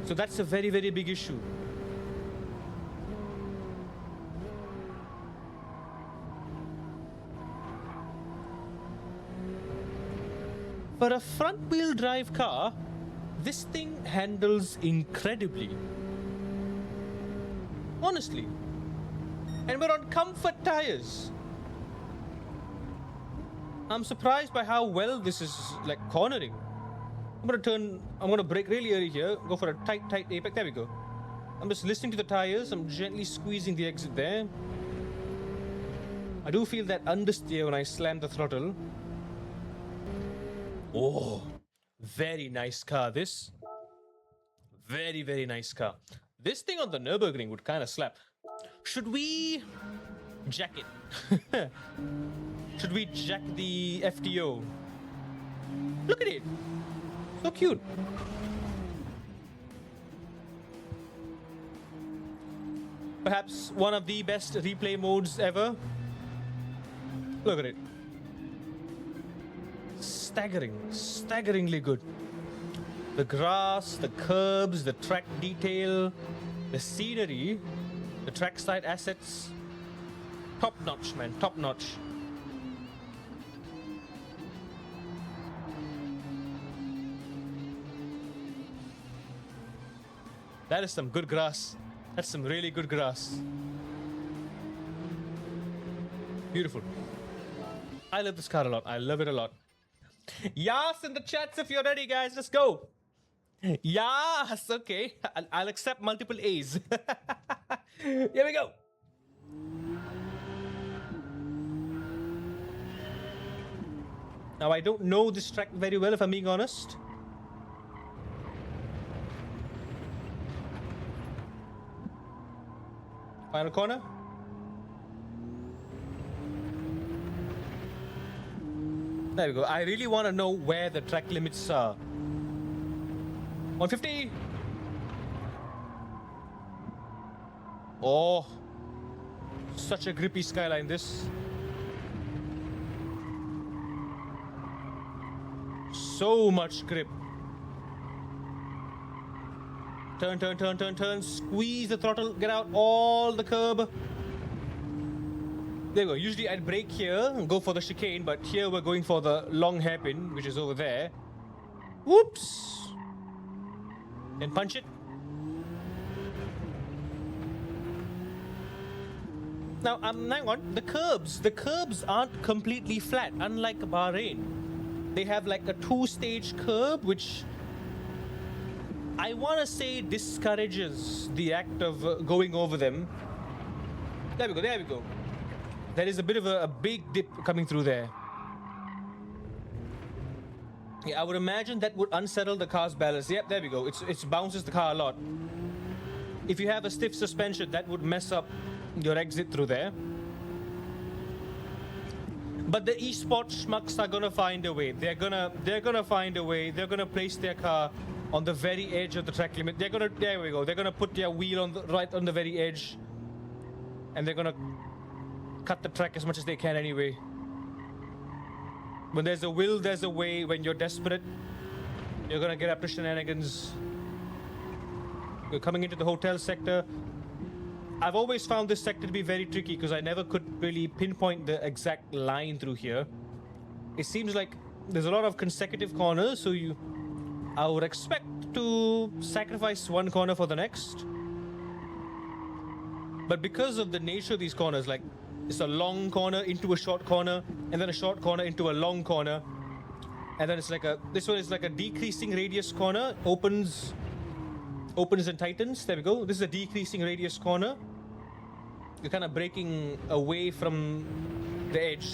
So that's a very, very big issue. For a front-wheel drive car, this thing handles incredibly. Honestly. And we're on comfort tires. I'm surprised by how well this is, like, cornering. I'm gonna brake really early here, go for a tight apex. There we go. I'm just listening to the tires. I'm gently squeezing the exit there. I do feel that understeer when I slam the throttle. Oh, very nice car, this. Very, very nice car. This thing on the Nurburgring would kind of slap. Should we jack it? Should we jack the FTO? Look at it. So cute. Perhaps one of the best replay modes ever. Look at it. Staggering. Staggeringly good. The grass, the curbs, the track detail, the scenery, the trackside assets. Top notch, man. Top notch. That is some good grass. That's some really good grass. Beautiful. I love this car a lot. I love it a lot. Yas in the chats if you're ready, guys. Let's go. Yes, okay. I'll accept multiple A's. Here we go. Now, I don't know this track very well, if I'm being honest. Final corner. There we go. I really want to know where the track limits are. 150. Oh, such a grippy Skyline, this. So much grip. Turn, turn, turn, turn, turn. Squeeze the throttle. Get out all the curb. There we go. Usually I'd brake here and go for the chicane, but here we're going for the long hairpin, which is over there. Whoops. Then punch it. Now, hang on. The curbs aren't completely flat, unlike Bahrain. They have like a two-stage curb, which I want to say discourages the act of going over them. There we go, there we go. There is a bit of a big dip coming through there. Yeah, I would imagine that would unsettle the car's balance. Yep, there we go. It bounces the car a lot. If you have a stiff suspension, that would mess up your exit through there. But the eSport schmucks are gonna find a way. They're gonna find a way. They're gonna place their car on the very edge of the track limit. There we go. They're gonna put their wheel on right on the very edge, and they're gonna cut the track as much as they can anyway. When there's a will, there's a way. When you're desperate, you're gonna get up to shenanigans. You're coming into the hotel sector. I've always found this sector to be very tricky because I never could really pinpoint the exact line through here. It seems like there's a lot of consecutive corners, so I would expect to sacrifice one corner for the next. But because of the nature of these corners, like it's a long corner into a short corner, and then a short corner into a long corner, and then it's like this one is like a decreasing radius corner, opens and tightens. There we go. This is a decreasing radius corner. You're kind of breaking away from the edge.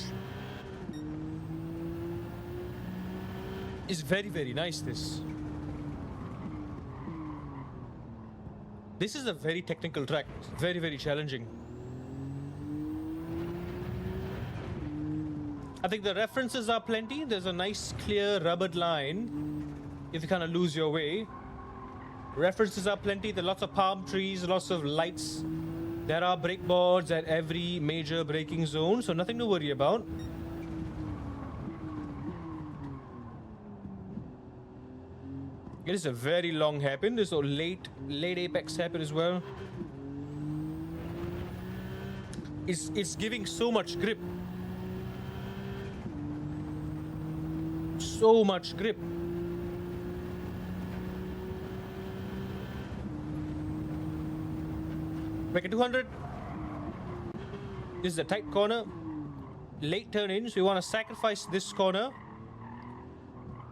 It's very, very nice, this. This is a very technical track. Very, very challenging. I think the references are plenty. There's a nice, clear, rubbered line if you kind of lose your way. References are plenty. There are lots of palm trees, lots of lights. There are brake boards at every major braking zone, so nothing to worry about. It is a very long hairpin. There's a late apex hairpin as well. It's giving so much grip. So much grip. Back at 200. This is a tight corner. Late turn in, so you want to sacrifice this corner.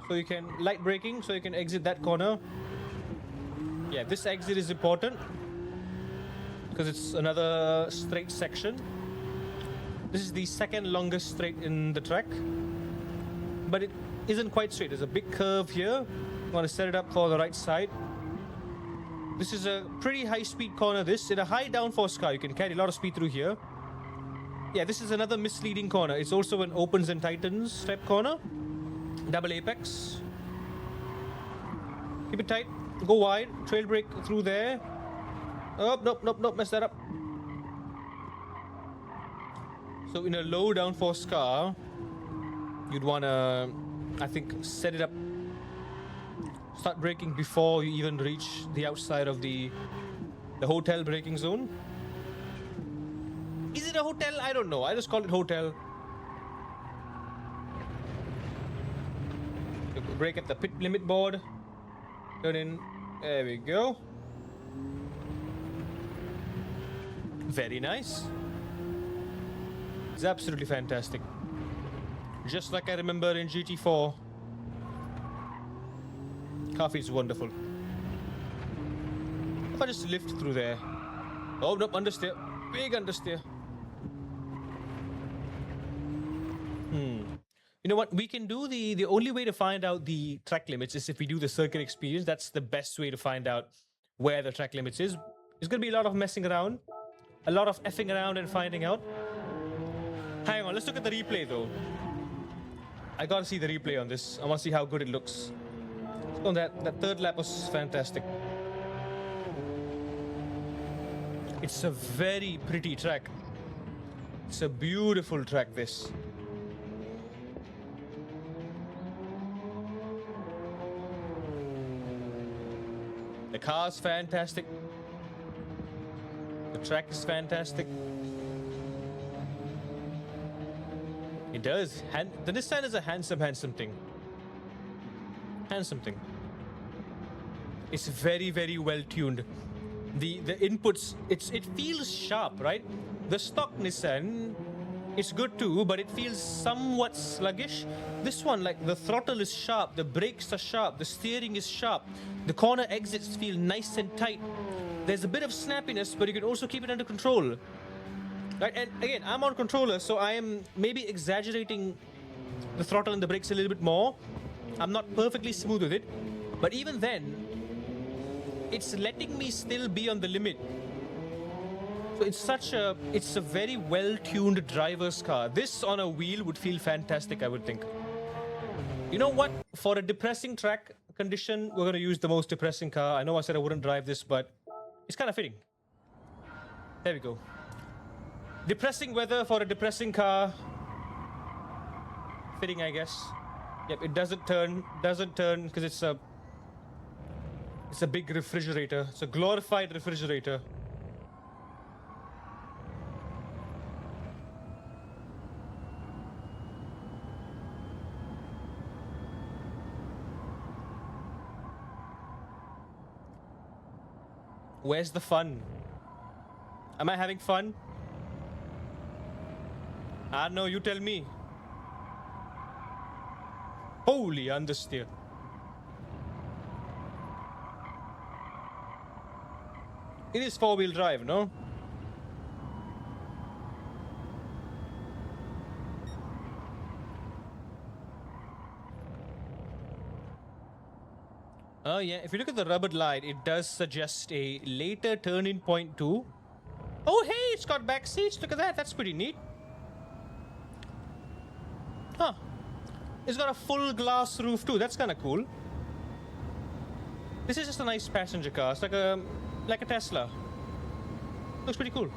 So you can light braking, so you can exit that corner. Yeah, this exit is important. because it's another straight section. This is the second longest straight in the track, but it isn't quite straight. There's a big curve here. I want to set it up for the right side. This is a pretty high-speed corner. This in a high downforce car, you can carry a lot of speed through here. Yeah, this is another misleading corner. It's also an opens and tightens type corner. Double apex. Keep it tight. Go wide. Trail brake through there. Oh, nope. Mess that up. So in a low downforce car, you'd want to, I think, set it up. Start braking before you even reach the outside of the hotel braking zone. Is it a hotel? I don't know. I just call it hotel. Brake at the pit limit board. Turn in. There we go. Very nice. It's absolutely fantastic. Just like I remember in GT4. Car feels wonderful. If I just lift through there. Oh, nope, understeer. Big understeer. You know what? We can do the only way to find out the track limits is if we do the circuit experience. That's the best way to find out where the track limits is. There's going to be a lot of messing around. A lot of effing around and finding out. Hang on, let's look at the replay though. I gotta see the replay on this. I want to see how good it looks. Oh, that third lap was fantastic. It's a very pretty track. It's a beautiful track, this. The car's fantastic. The track is fantastic. It does. The Nissan is a handsome thing. Handsome thing. It's very, very well tuned. The inputs, it feels sharp, right? The stock Nissan, it's good too, but it feels somewhat sluggish. This one, like the throttle is sharp, the brakes are sharp, the steering is sharp, the corner exits feel nice and tight. There's a bit of snappiness, but you can also keep it under control. Right? And again, I'm on controller, so I am maybe exaggerating the throttle and the brakes a little bit more. I'm not perfectly smooth with it, but even then, it's letting me still be on the limit. So it's a very well-tuned driver's car. This on a wheel would feel fantastic, I would think. You know what? For a depressing track condition, we're going to use the most depressing car. I know I said I wouldn't drive this, but it's kind of fitting. There we go. Depressing weather for a depressing car. Fitting, I guess. Yep, it doesn't turn because it's a big refrigerator. It's a glorified refrigerator. Where's the fun? Am I having fun? I don't know, you tell me. Holy understeer. It is four-wheel drive, no? Oh yeah, if you look at the rubber light, it does suggest a later turn-in point too. Oh hey, it's got back seats. Look at that. That's pretty neat. Huh. It's got a full glass roof too. That's kind of cool. This is just a nice passenger car. It's like a Tesla. Looks pretty cool.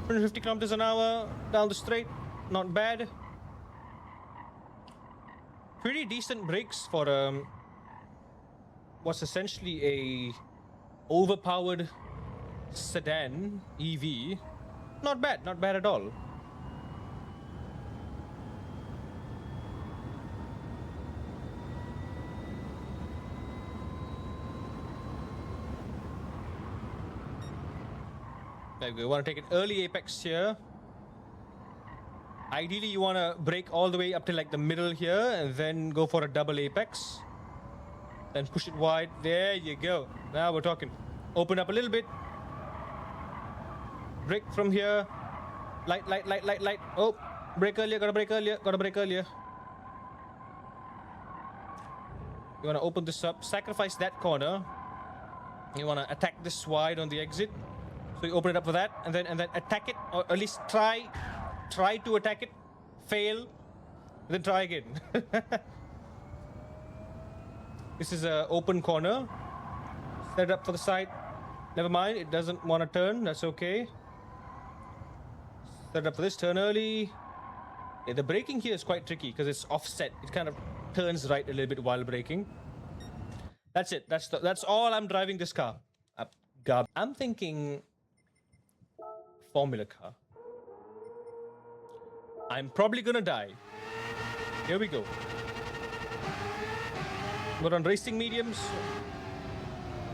150 kilometers an hour down the straight. Not bad. Pretty decent brakes for what's essentially a overpowered sedan EV. Not bad at all. There we go. We want to take an early apex here. Ideally, you want to brake all the way up to like the middle here and then go for a double apex. Then push it wide. There you go. Now we're talking. Open up a little bit. Brake from here. Light, light, light, light, light. Oh, brake earlier, gotta brake earlier, gotta brake earlier. You wanna open this up, sacrifice that corner. You wanna attack this wide on the exit. So you open it up for that, and then attack it, or at least try to attack it, fail, then try again. This is an open corner. Set it up for the side. Never mind, it doesn't want to turn. That's okay. Set it up for this. Turn early. Yeah, the braking here is quite tricky because it's offset. It kind of turns right a little bit while braking. That's it. That's all I'm driving this car. I'm thinking Formula car. I'm probably gonna die. Here we go. But on racing mediums,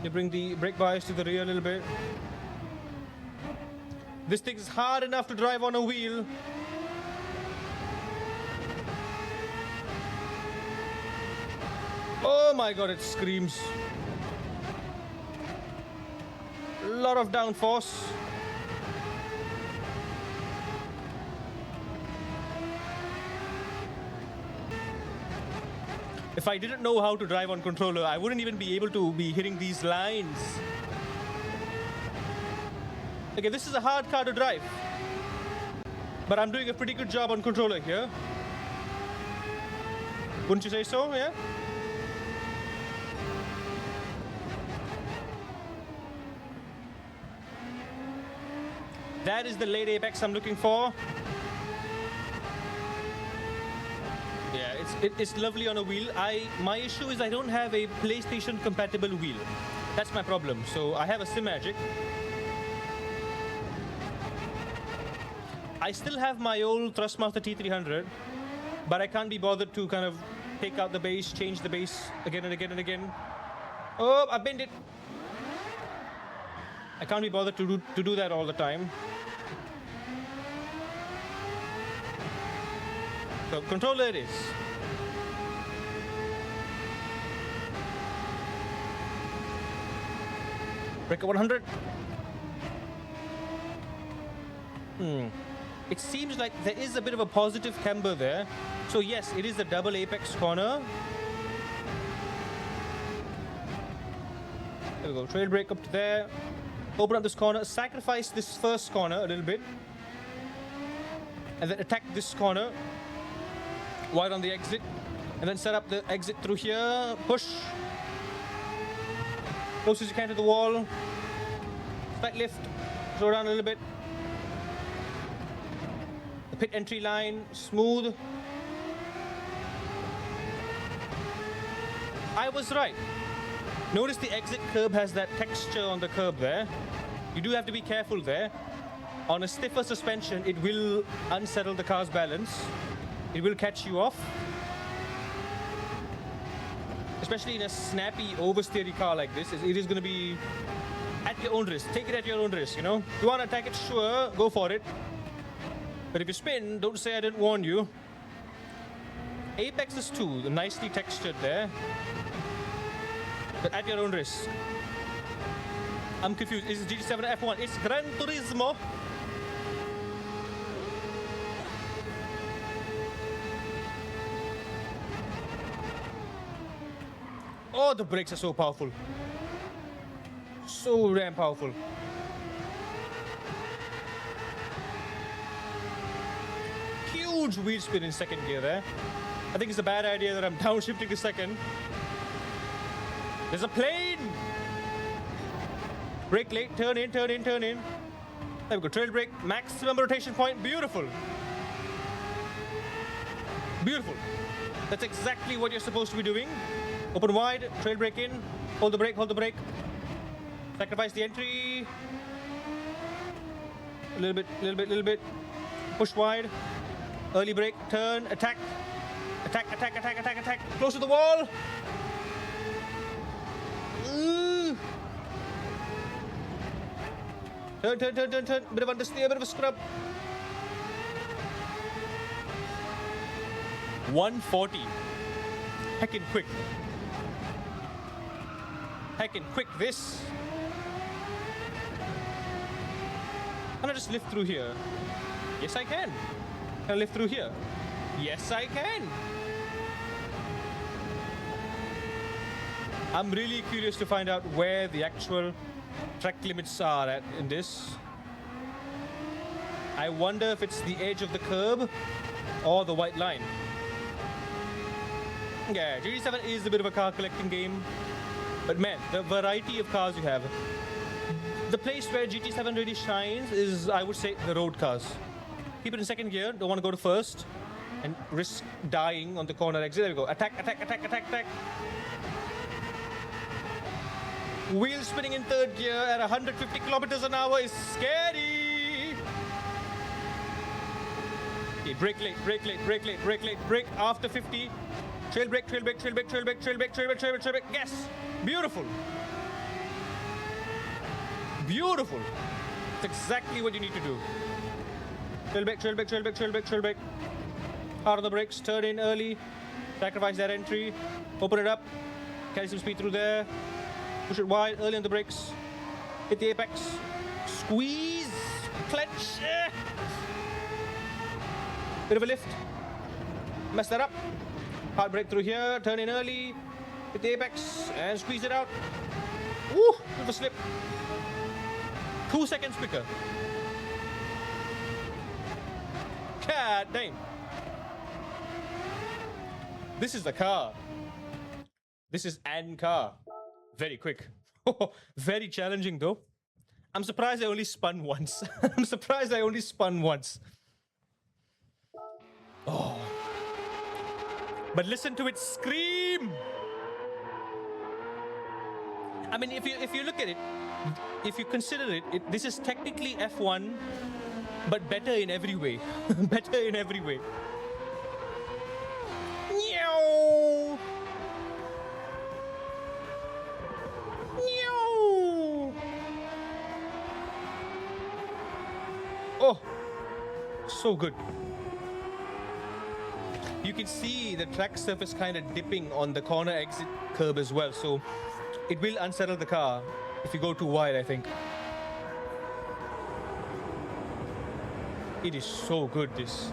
you bring the brake bias to the rear a little bit. This thing is hard enough to drive on a wheel. Oh my god, it screams. A lot of downforce. If I didn't know how to drive on controller, I wouldn't even be able to be hitting these lines. Okay, this is a hard car to drive. But I'm doing a pretty good job on controller here. Wouldn't you say so, yeah? That is the late apex I'm looking for. Yeah, it's lovely on a wheel. My issue is I don't have a PlayStation compatible wheel. That's my problem. So I have a Simagic. I still have my old Thrustmaster T300, but I can't be bothered to kind of take out the base, change the base again and again and again. Oh, I bent it. I can't be bothered to do that all the time. So controller it is. Breaker 100. It seems like there is a bit of a positive camber there. So yes, it is a double apex corner. There we go. Trail brake up to there. Open up this corner. Sacrifice this first corner a little bit. And then attack this corner. Wide on the exit. And then set up the exit through here. Push. Close as you can to the wall. Slight lift. Slow down a little bit. The pit entry line. Smooth. I was right. Notice the exit curb has that texture on the curb there. You do have to be careful there. On a stiffer suspension, it will unsettle the car's balance. It will catch you off. Especially in a snappy, oversteery car like this, it is going to be at your own risk. Take it at your own risk, you know. If you want to attack it, sure, go for it. But if you spin, don't say I didn't warn you. Apex is too, nicely textured there. But at your own risk. I'm confused. Is it GT7 F1? It's Gran Turismo. Oh, the brakes are so powerful. So damn powerful. Huge wheel spin in second gear there. I think it's a bad idea that I'm downshifting to second. There's a plane! Brake late, turn in, turn in, turn in. There we go, trail brake, maximum rotation point, beautiful. Beautiful. That's exactly what you're supposed to be doing. Open wide, trail brake in, hold the brake, hold the brake. Sacrifice the entry. A little bit, little bit, little bit. Push wide. Early brake, turn, attack. Attack, attack, attack, attack, attack. Close to the wall. Turn, turn, turn, turn, turn. Bit of understeer, bit of a scrub. 140. Heckin' quick. Heckin' quick this. Can I just lift through here? Yes, I can. Can I lift through here? Yes, I can. I'm really curious to find out where the actual track limits are at in this. I wonder if it's the edge of the curb or the white line. Yeah, GT7 is a bit of a car collecting game. But man, the variety of cars you have. The place where GT7 really shines is, I would say, the road cars. Keep it in second gear, don't want to go to first. And risk dying on the corner exit. There we go. Attack, attack, attack, attack, attack. Wheel spinning in third gear at 150 kilometers an hour is scary. Okay, brake late, brake late, brake late, brake late, brake after 50. Trail brake, trail brake, trail brake, trail brake, trail brake, trail brake, trail brake, trail brake. Yes! Beautiful. Beautiful. That's exactly what you need to do. Trail brake, trail brake, trail brake, trail brake, trail brake. Out of the brakes, turn in early. Sacrifice that entry. Open it up. Carry some speed through there. Push it wide, early on the brakes. Hit the apex. Squeeze. Clench. Bit of a lift. Mess that up. Hard brake through here. Turn in early. Hit the apex. And squeeze it out. Woo! Bit of a slip. 2 seconds quicker. God damn. This is the car. This is an car. Very quick. Very challenging though. I'm surprised I only spun once. I'm surprised I only spun once. Oh. But listen to it scream. I mean, if you look at it, if you consider it, this is technically F1, but better in every way. Better in every way. Meow. Meow. Oh, so good. You can see the track surface kind of dipping on the corner exit curb as well, so it will unsettle the car if you go too wide, I think. It is so good, this.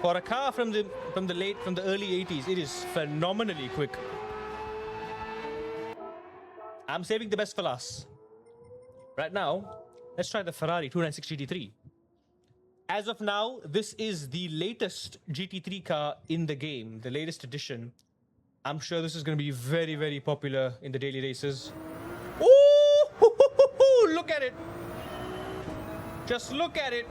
For a car from the early 80s, it is phenomenally quick. I'm saving the best for last. Right now, let's try the Ferrari 296 GT3. As of now, this is the latest GT3 car in the game, the latest edition. I'm sure this is going to be very, very popular in the daily races. Ooh! Look at it! Just look at it!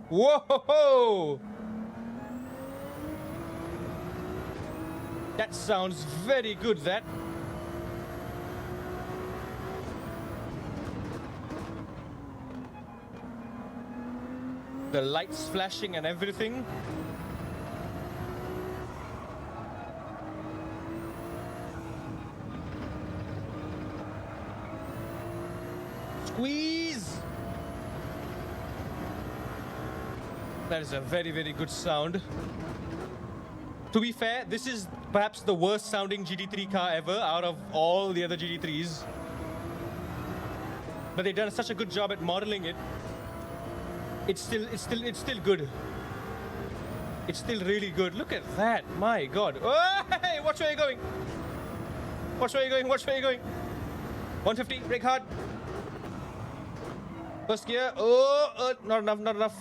Whoa! That sounds very good, that. The lights flashing and everything. Squeeze! That is a very, very good sound. To be fair, this is perhaps the worst sounding GT3 car ever out of all the other GT3s. But they've done such a good job at modeling it. It's still good. It's still really good. Look at that. My God. Oh, hey, watch where you're going. Watch where you're going. Watch where you're going. 150. Brake hard. First gear. Oh, not enough. Not enough.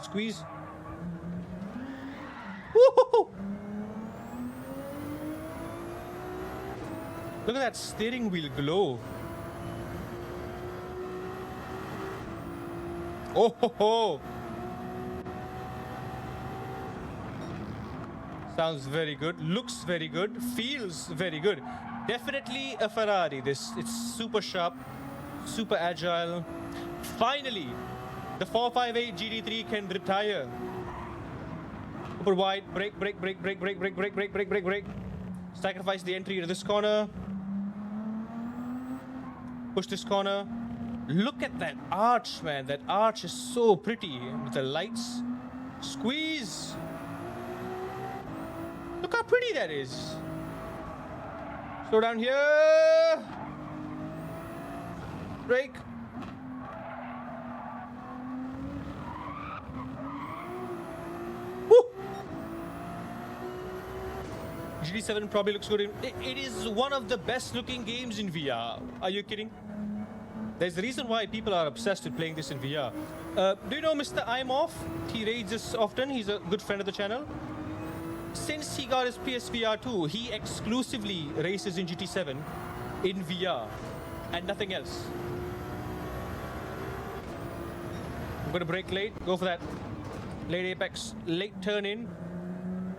Squeeze. Woo-hoo-hoo. Look at that steering wheel glow. Oh ho ho! Sounds very good, looks very good, feels very good. Definitely a Ferrari, this. It's super sharp, super agile. Finally, the 458 GT3 can retire. Super wide, brake, brake, brake, brake, brake, brake, brake, brake, brake, brake, brake. Sacrifice the entry to this corner. Push this corner. Look at that arch, man. That arch is so pretty with the lights. Squeeze. Look how pretty that is. Slow down here. Brake. Woo! GT7 probably looks good. It is one of the best looking games in VR. Are you kidding? There's a reason why people are obsessed with playing this in VR. Do you know Mr. I'm Off? He raids this often. He's a good friend of the channel. Since he got his PSVR 2, he exclusively races in GT7 in VR and nothing else. I'm gonna brake late. Go for that late apex, late turn in.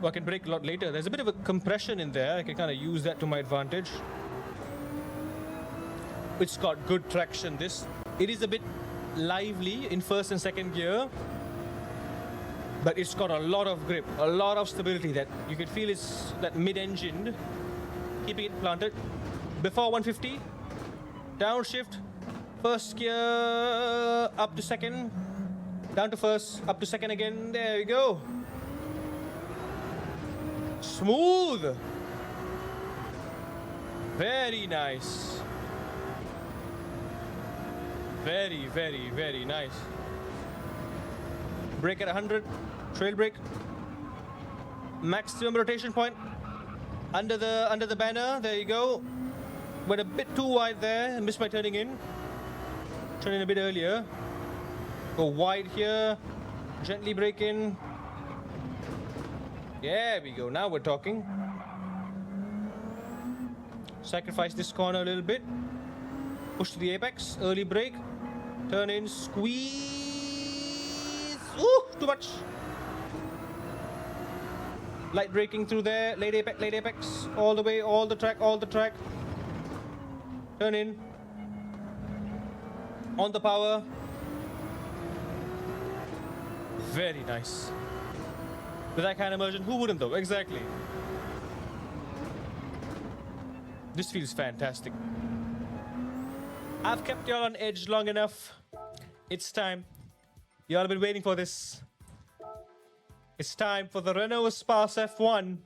Oh, I can brake a lot later. There's a bit of a compression in there. I can kind of use that to my advantage. It's got good traction. It is a bit lively in first and second gear, but it's got a lot of grip, a lot of stability that you can feel it's that mid-engine, keeping it planted. Before 150, downshift, first gear, up to second, down to first, up to second again. There we go. Smooth. Very nice. Very, very, very nice. Brake at 100, trail brake. Maximum rotation point. Under the banner, there you go. Went a bit too wide there, missed my turning in. Turn in a bit earlier. Go wide here. Gently brake in. There we go, now we're talking. Sacrifice this corner a little bit. Push to the apex, early brake. Turn in, squeeze. Ooh, too much. Light braking through there, late apex. All the way, all the track. Turn in. On the power. Very nice. With that kind of immersion, who wouldn't though? Exactly. This feels fantastic. I've kept y'all on edge long enough. It's time. Y'all have been waiting for this. It's time for the Renault Espace F1.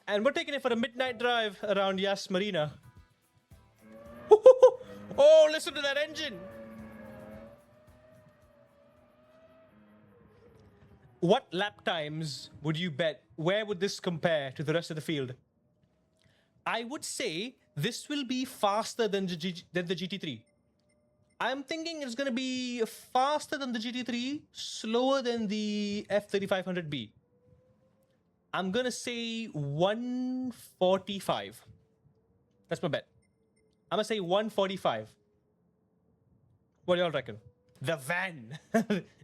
And we're taking it for a midnight drive around Yas Marina. Oh, listen to that engine. What lap times would you bet? Where would this compare to the rest of the field? I would say this will be faster than the GT3. I'm thinking it's going to be faster than the GT3, slower than the F3500B. I'm going to say 145. That's my bet. I'm going to say 145. What do y'all reckon? The van.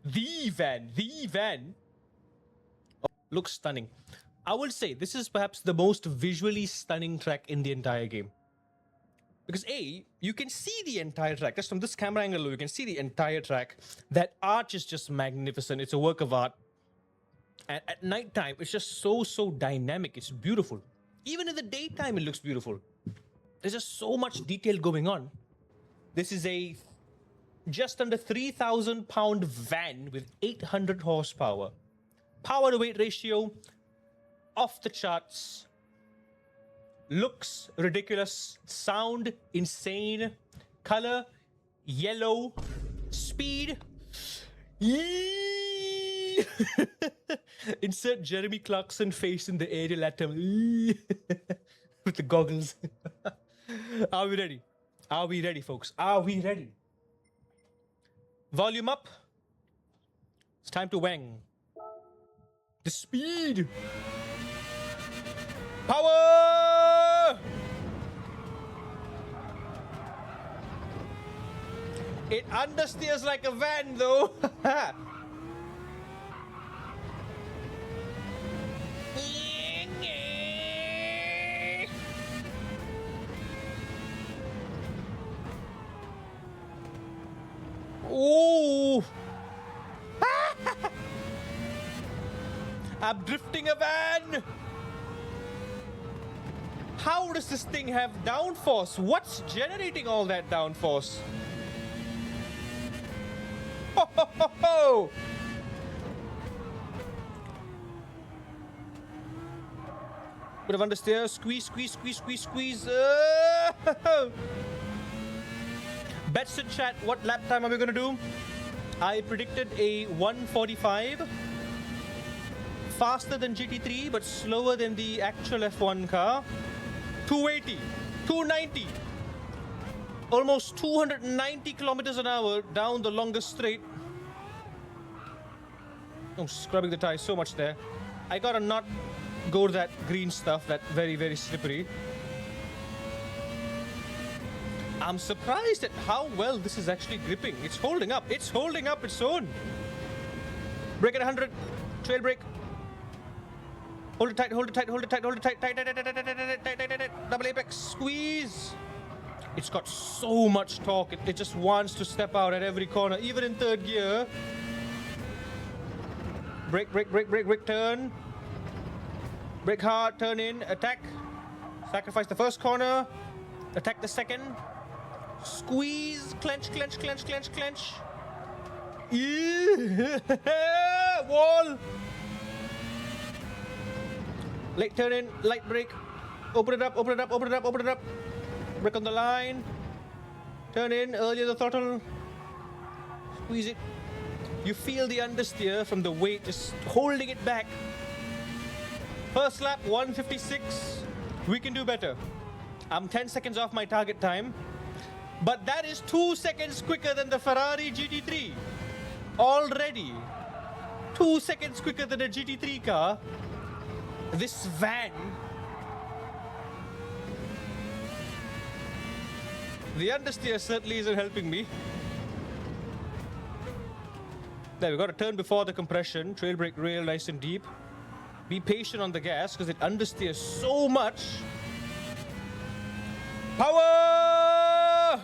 The van. Oh, looks stunning. I would say this is perhaps the most visually stunning track in the entire game. Because A, you can see the entire track. Just from this camera angle, you can see the entire track. That arch is just magnificent. It's a work of art. And at nighttime, it's just so dynamic. It's beautiful. Even in the daytime, it looks beautiful. There's just so much detail going on. This is a just under 3,000 pound van with 800 horsepower. Power to weight ratio, off the charts. Looks ridiculous. Sound insane. Color yellow. Speed. Insert Jeremy Clarkson face in the aerial atom. With the goggles. Are we ready? Are we ready, folks? Are we ready? Volume up. It's time to wang. The speed. Power! It understeers like a van, though. Ooh! I'm drifting a van! How does this thing have downforce? What's generating all that downforce? Ho, ho, ho, ho. Bit of understeer. Squeeze, squeeze, squeeze, squeeze, squeeze. Bets in chat. What lap time are we going to do? I predicted a 145. Faster than GT3, but slower than the actual F1 car. 280. 290. Almost 290 kilometers an hour down the longest straight. Oh, scrubbing the tires so much there. I gotta not go to that green stuff, that very, very slippery. I'm surprised at how well this is actually gripping. It's holding up. It's holding up its own. Brake at 100. Trail brake. Hold it tight, hold it tight, hold it tight, hold it tight, tight, tight, tight, tight, tight, tight, tight, tight, tight, double apex, squeeze. It's got so much torque. It just wants to step out at every corner, even in third gear. Brake, brake, brake, brake, brake, turn. Brake hard, turn in, attack. Sacrifice the first corner. Attack the second. Squeeze, clench, clench, clench, clench, clench. Wall. Late turn in, light brake. Open it up, open it up, open it up, open it up. Brake on the line. Turn in, earlier the throttle. Squeeze it. You feel the understeer from the weight just holding it back. First lap, 156. We can do better. I'm 10 seconds off my target time. But that is 2 seconds quicker than the Ferrari GT3. Already. 2 seconds quicker than a GT3 car. This van. The understeer certainly isn't helping me. There, we got to turn before the compression. Trail brake real nice and deep. Be patient on the gas because it understeers so much. Power!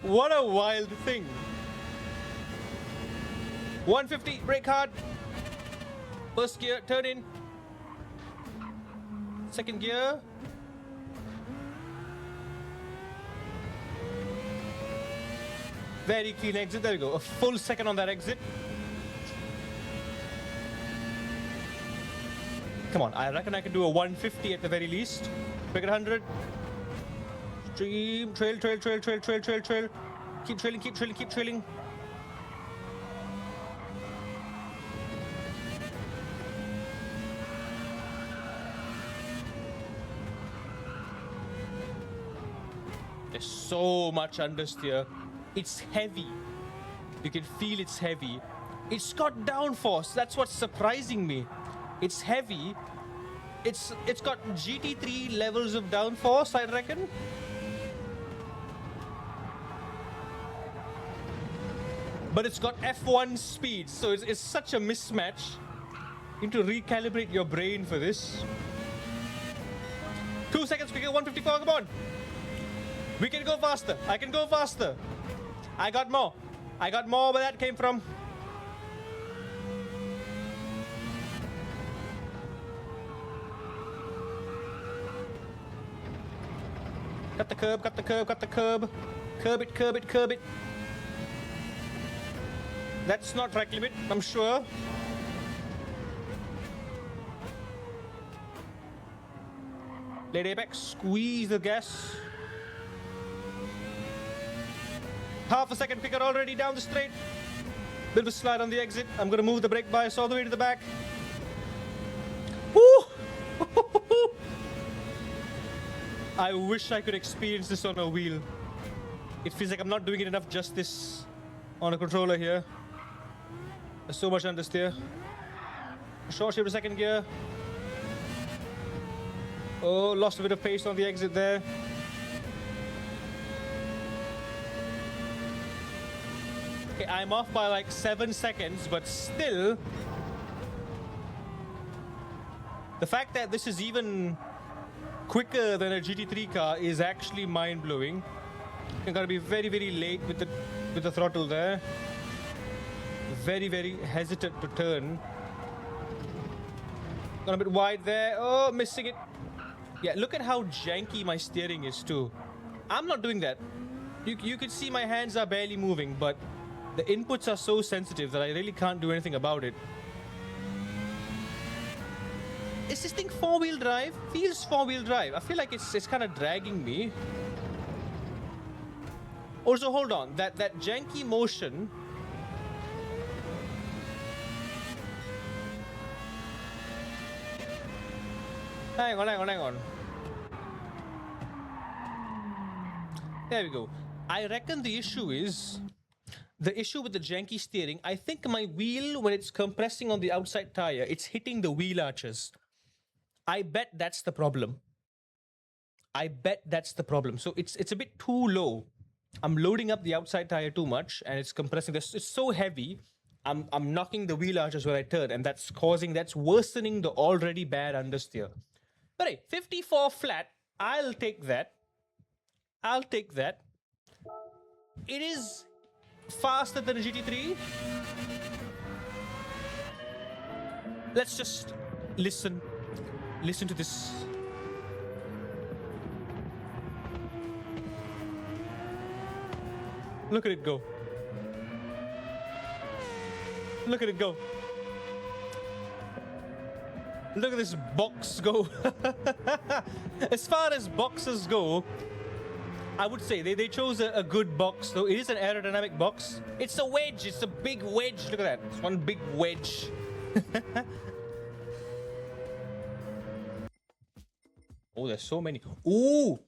What a wild thing. 150, brake hard. First gear, turn in. Second gear. Very clean exit. There we go. A full second on that exit. Come on, I reckon I can do a 150 at the very least. Brake at 100. Stream, trail, trail, trail, trail, trail, trail, trail. Keep trailing, keep trailing, keep trailing. There's so much understeer. It's heavy. You can feel it's heavy. It's got downforce. That's what's surprising me. It's heavy. It's got GT3 levels of downforce, I reckon. But it's got F1 speed, so it's such a mismatch. You need to recalibrate your brain for this. 2 seconds quicker, 154, come on. We can go faster. I can go faster. I got more. I got more where that came from. Cut the curb, cut the curb, cut the curb. Curb it, curb it, curb it. That's not track limit, I'm sure. Late apex, squeeze the gas. Half a second quicker already down the straight. Bit of a slide on the exit. I'm gonna move the brake bias all the way to the back. Woo! I wish I could experience this on a wheel. It feels like I'm not doing it enough justice on a controller here. There's so much understeer. Short shift to second gear. Oh, lost a bit of pace on the exit there. Okay, I'm off by like 7 seconds, but still, the fact that this is even quicker than a GT3 car is actually mind-blowing. You gotta be very, very late with the throttle there. Very, very hesitant to turn. Gone a bit wide there. Oh, missing it. Yeah, look at how janky my steering is too. I'm not doing that. You can see my hands are barely moving, but The inputs are so sensitive that I really can't do anything about it. Is this thing four-wheel drive? Feels four-wheel drive. I feel like it's kind of dragging me. Also, hold on. That janky motion. Hang on. There we go. I reckon the issue is the issue with the janky steering. I think my wheel, when it's compressing on the outside tire, it's hitting the wheel arches. I bet that's the problem. So it's a bit too low. I'm loading up the outside tire too much, and it's compressing. It's so heavy. I'm knocking the wheel arches when I turn, and that's worsening the already bad understeer. But hey, 54 flat. I'll take that. It is faster than a GT3. Let's just listen to this. Look at it go. Look at this box go. As far as boxes go, I would say they chose a good box, though. It is an aerodynamic box. It's a wedge. It's a big wedge. Look at that. It's one big wedge. Oh, there's so many. Ooh.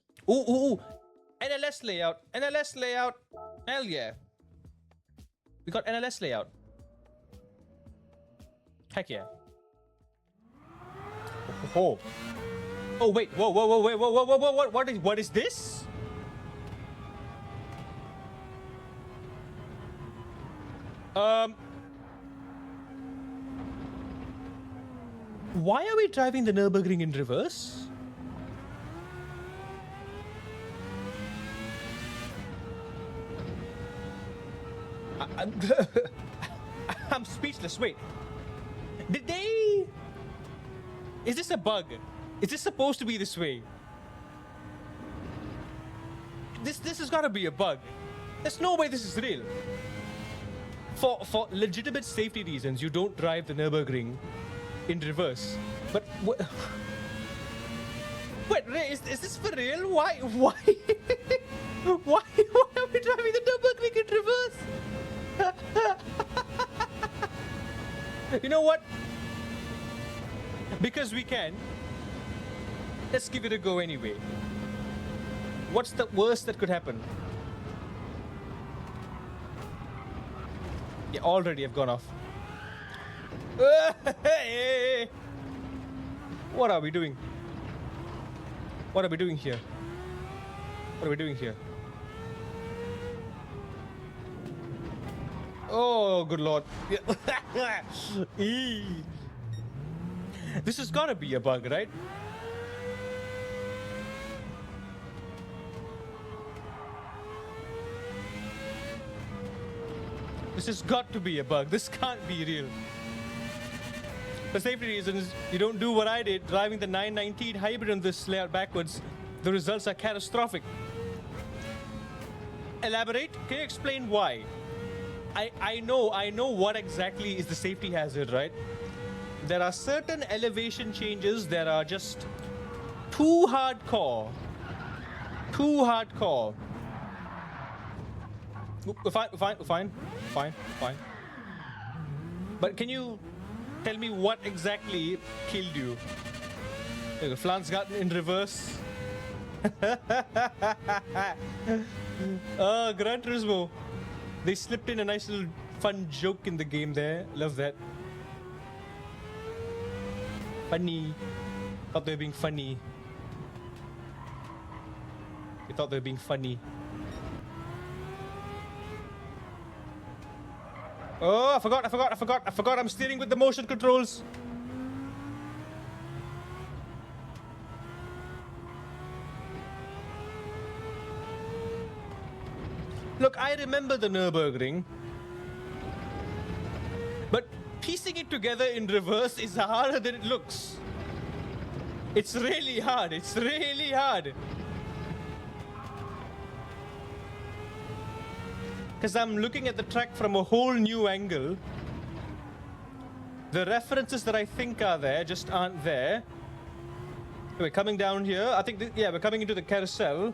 NLS layout. Hell yeah. We got NLS layout. Heck yeah. Oh wait. Whoa. What is this? Why are we driving the Nurburgring in reverse? I'm speechless. Wait. Did they... Is this a bug? Is this supposed to be this way? This has got to be a bug. There's no way this is real. For legitimate safety reasons, you don't drive the Nurburgring in reverse. But wait, Ray, is this for real? Why? Why are we driving the Nurburgring in reverse? You know what? Because we can. Let's give it a go anyway. What's the worst that could happen? Yeah, already I've gone off. What are we doing? What are we doing here? Oh, good lord. This has got to be a bug, right? This has got to be a bug. This can't be real. For safety reasons, you don't do what I did, driving the 919 hybrid on this layout backwards. The results are catastrophic. Elaborate? Can you explain why? I know what exactly is the safety hazard, right? There are certain elevation changes that are just too hardcore. Fine. But can you tell me what exactly killed you? The Flans got in reverse. Oh, Gran Turismo. They slipped in a nice little fun joke in the game there. Love that. Funny. Thought they were being funny. They thought they were being funny. Oh, I forgot. I'm steering with the motion controls. Look, I remember the Nurburgring. But piecing it together in reverse is harder than it looks. It's really hard. because I'm looking at the track from a whole new angle. The references that I think are there just aren't there. We're coming down here. I think, yeah, we're coming into the carousel.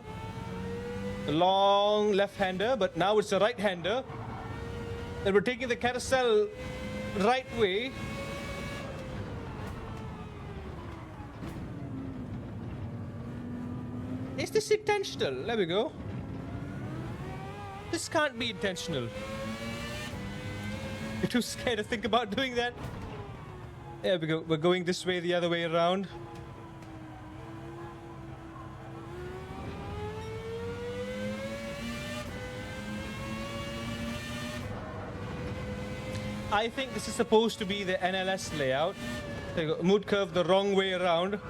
The long left-hander, but now it's a right-hander. And we're taking the carousel right way. Is this intentional? There we go. This can't be intentional. You're too scared to think about doing that. There we go. We're going this way, the other way around. I think this is supposed to be the NLS layout. There you go. Mood curve the wrong way around.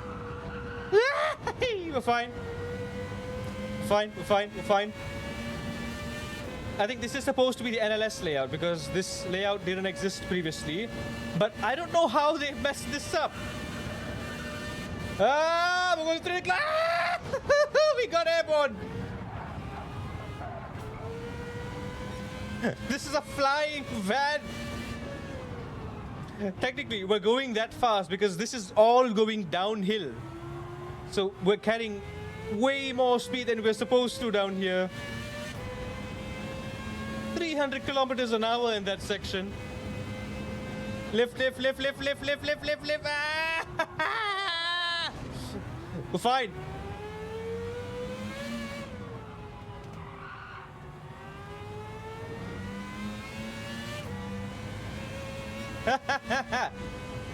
We're fine. Fine, we're fine, we're fine. I think this is supposed to be the NLS layout because this layout didn't exist previously. But I don't know how they messed this up. Ah, we're going through it. Ah! We got airborne. This is a flying van. Technically, we're going that fast because this is all going downhill. So we're carrying way more speed than we're supposed to down here. 300 kilometers an hour in that section. Lift, lift, lift, lift, lift, lift, lift, lift, lift. Ah! We're fine.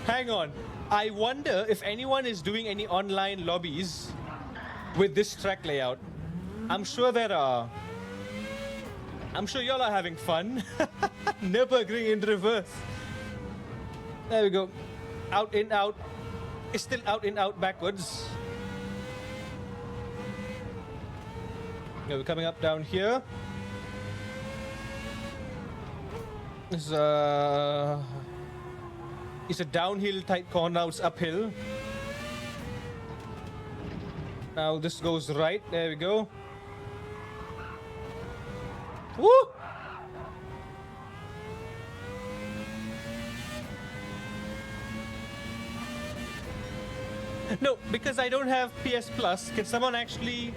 Hang on. I wonder if anyone is doing any online lobbies with this track layout. I'm sure there are. I'm sure y'all are having fun. Nurburgring in reverse. There we go. Out, in, out. It's still out, in, out, backwards. Yeah, we're coming up down here. It's a downhill tight corner. Now it's uphill. Now this goes right. There we go. Woo! No, because I don't have PS Plus. Can someone actually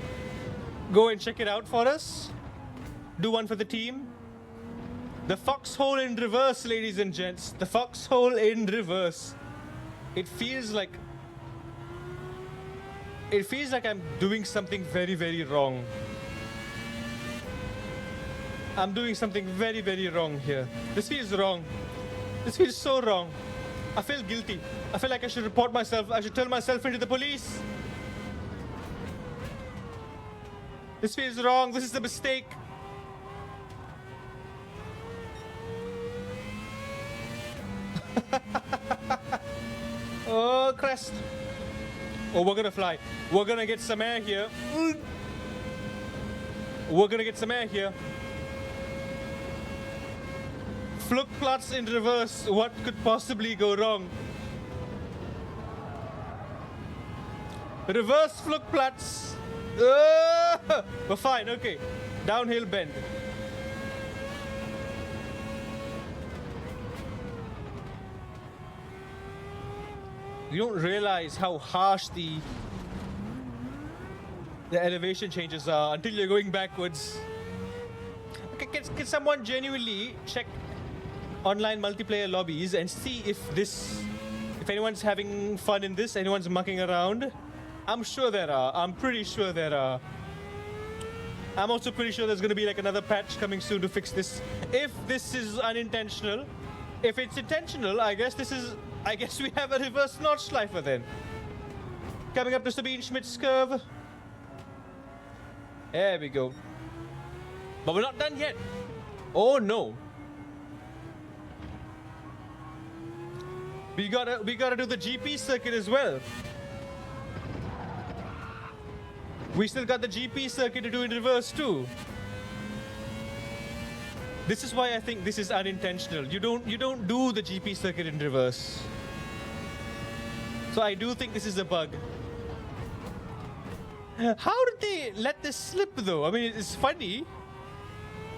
go and check it out for us? Do one for the team. The foxhole in reverse, ladies and gents. The foxhole in reverse. It feels like I'm doing something very, very wrong. I'm doing something very, very wrong here. This feels wrong. This feels so wrong. I feel guilty. I feel like I should report myself. I should turn myself into the police. This feels wrong. This is a mistake. Oh, crest. Oh, we're gonna fly. We're gonna get some air here. We're gonna get some air here. Flugplatz in reverse. What could possibly go wrong? Reverse Flugplatz. We're fine. Okay. Downhill bend. You don't realize how harsh the elevation changes are until you're going backwards. Okay, can someone genuinely check online multiplayer lobbies and see if anyone's having fun in this, anyone's mucking around? I'm sure there are. I'm pretty sure there are. I'm also pretty sure there's going to be like another patch coming soon to fix this. If this is unintentional. If it's intentional, I guess we have a reverse Nordschleifer then. Coming up to Sabine Schmidt's curve. There we go. But we're not done yet. Oh no. We gotta do the GP circuit as well. We still got the GP circuit to do in reverse too. This is why I think this is unintentional. You don't do the GP circuit in reverse. So I do think this is a bug. How did they let this slip though? I mean, it's funny.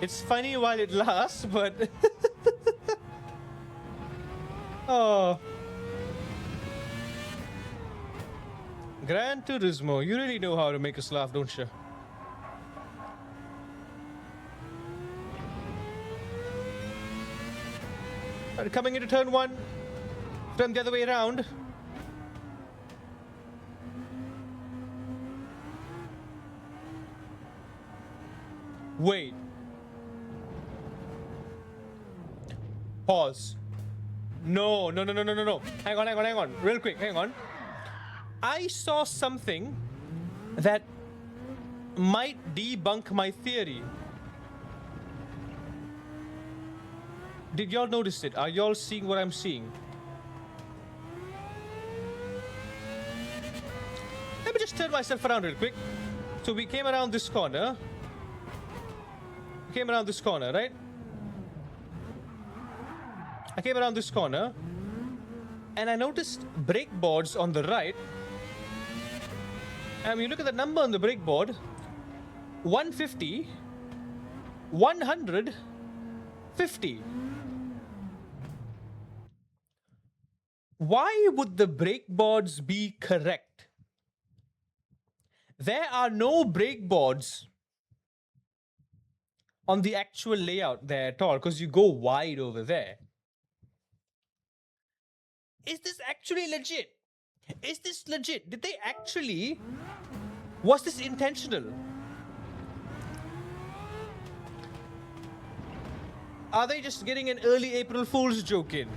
It's funny while it lasts, but... oh. Gran Turismo, you really know how to make us laugh, don't you? Right, coming into turn 1, turn the other way around. Wait. Pause. No. Hang on. Real quick, hang on. I saw something that might debunk my theory. Did y'all notice it? Are y'all seeing what I'm seeing? Let me just turn myself around real quick. So we came around this corner. Right? I came around this corner and I noticed brake boards on the right. And when you look at the number on the brake board, 150, 150. Why would the brake boards be correct? There are no brake boards on the actual layout there at all, because you go wide over there. Is this actually legit? Is this legit? Did they actually... Was this intentional? Are they just getting an early April Fool's joke in?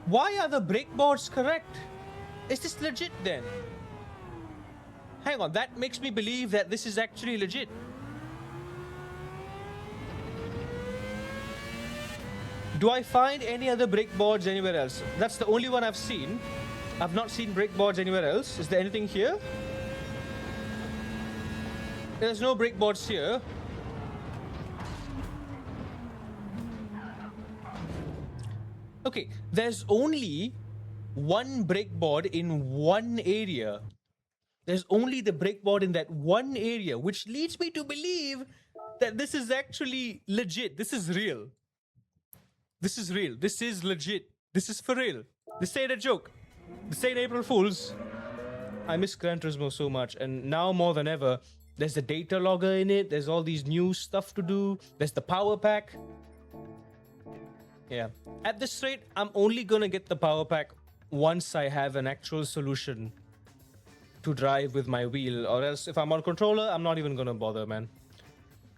Why are the brake boards correct? Is this legit then? Hang on, that makes me believe that this is actually legit. Do I find any other brake boards anywhere else? That's the only one I've seen. I've not seen brake boards anywhere else. Is there anything here? There's no brake boards here. Okay, there's only one brake board in one area. There's only the brake board in that one area, which leads me to believe that this is actually legit. This is real. This is real. This is legit. This is for real. This ain't a joke. This ain't April Fools. I miss Gran Turismo so much, and now more than ever, there's the data logger in it. There's all these new stuff to do. There's the power pack. Yeah. At this rate, I'm only gonna get the power pack once I have an actual solution to drive with my wheel, or else if I'm on controller, I'm not even gonna bother, man.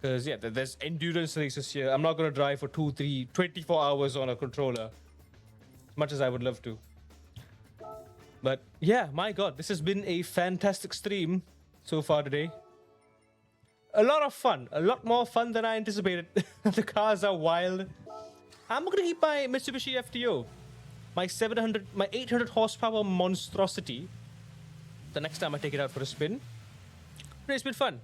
Because yeah, there's endurance races here. I'm not gonna drive for 2, 3, 24 hours on a controller, as much as I would love to. But yeah, my god, this has been a fantastic stream so far today. A lot of fun, a lot more fun than I anticipated. The cars are wild. I'm gonna keep my Mitsubishi FTO, my 800 horsepower monstrosity, the next time I take it out for a spin. It's been fun.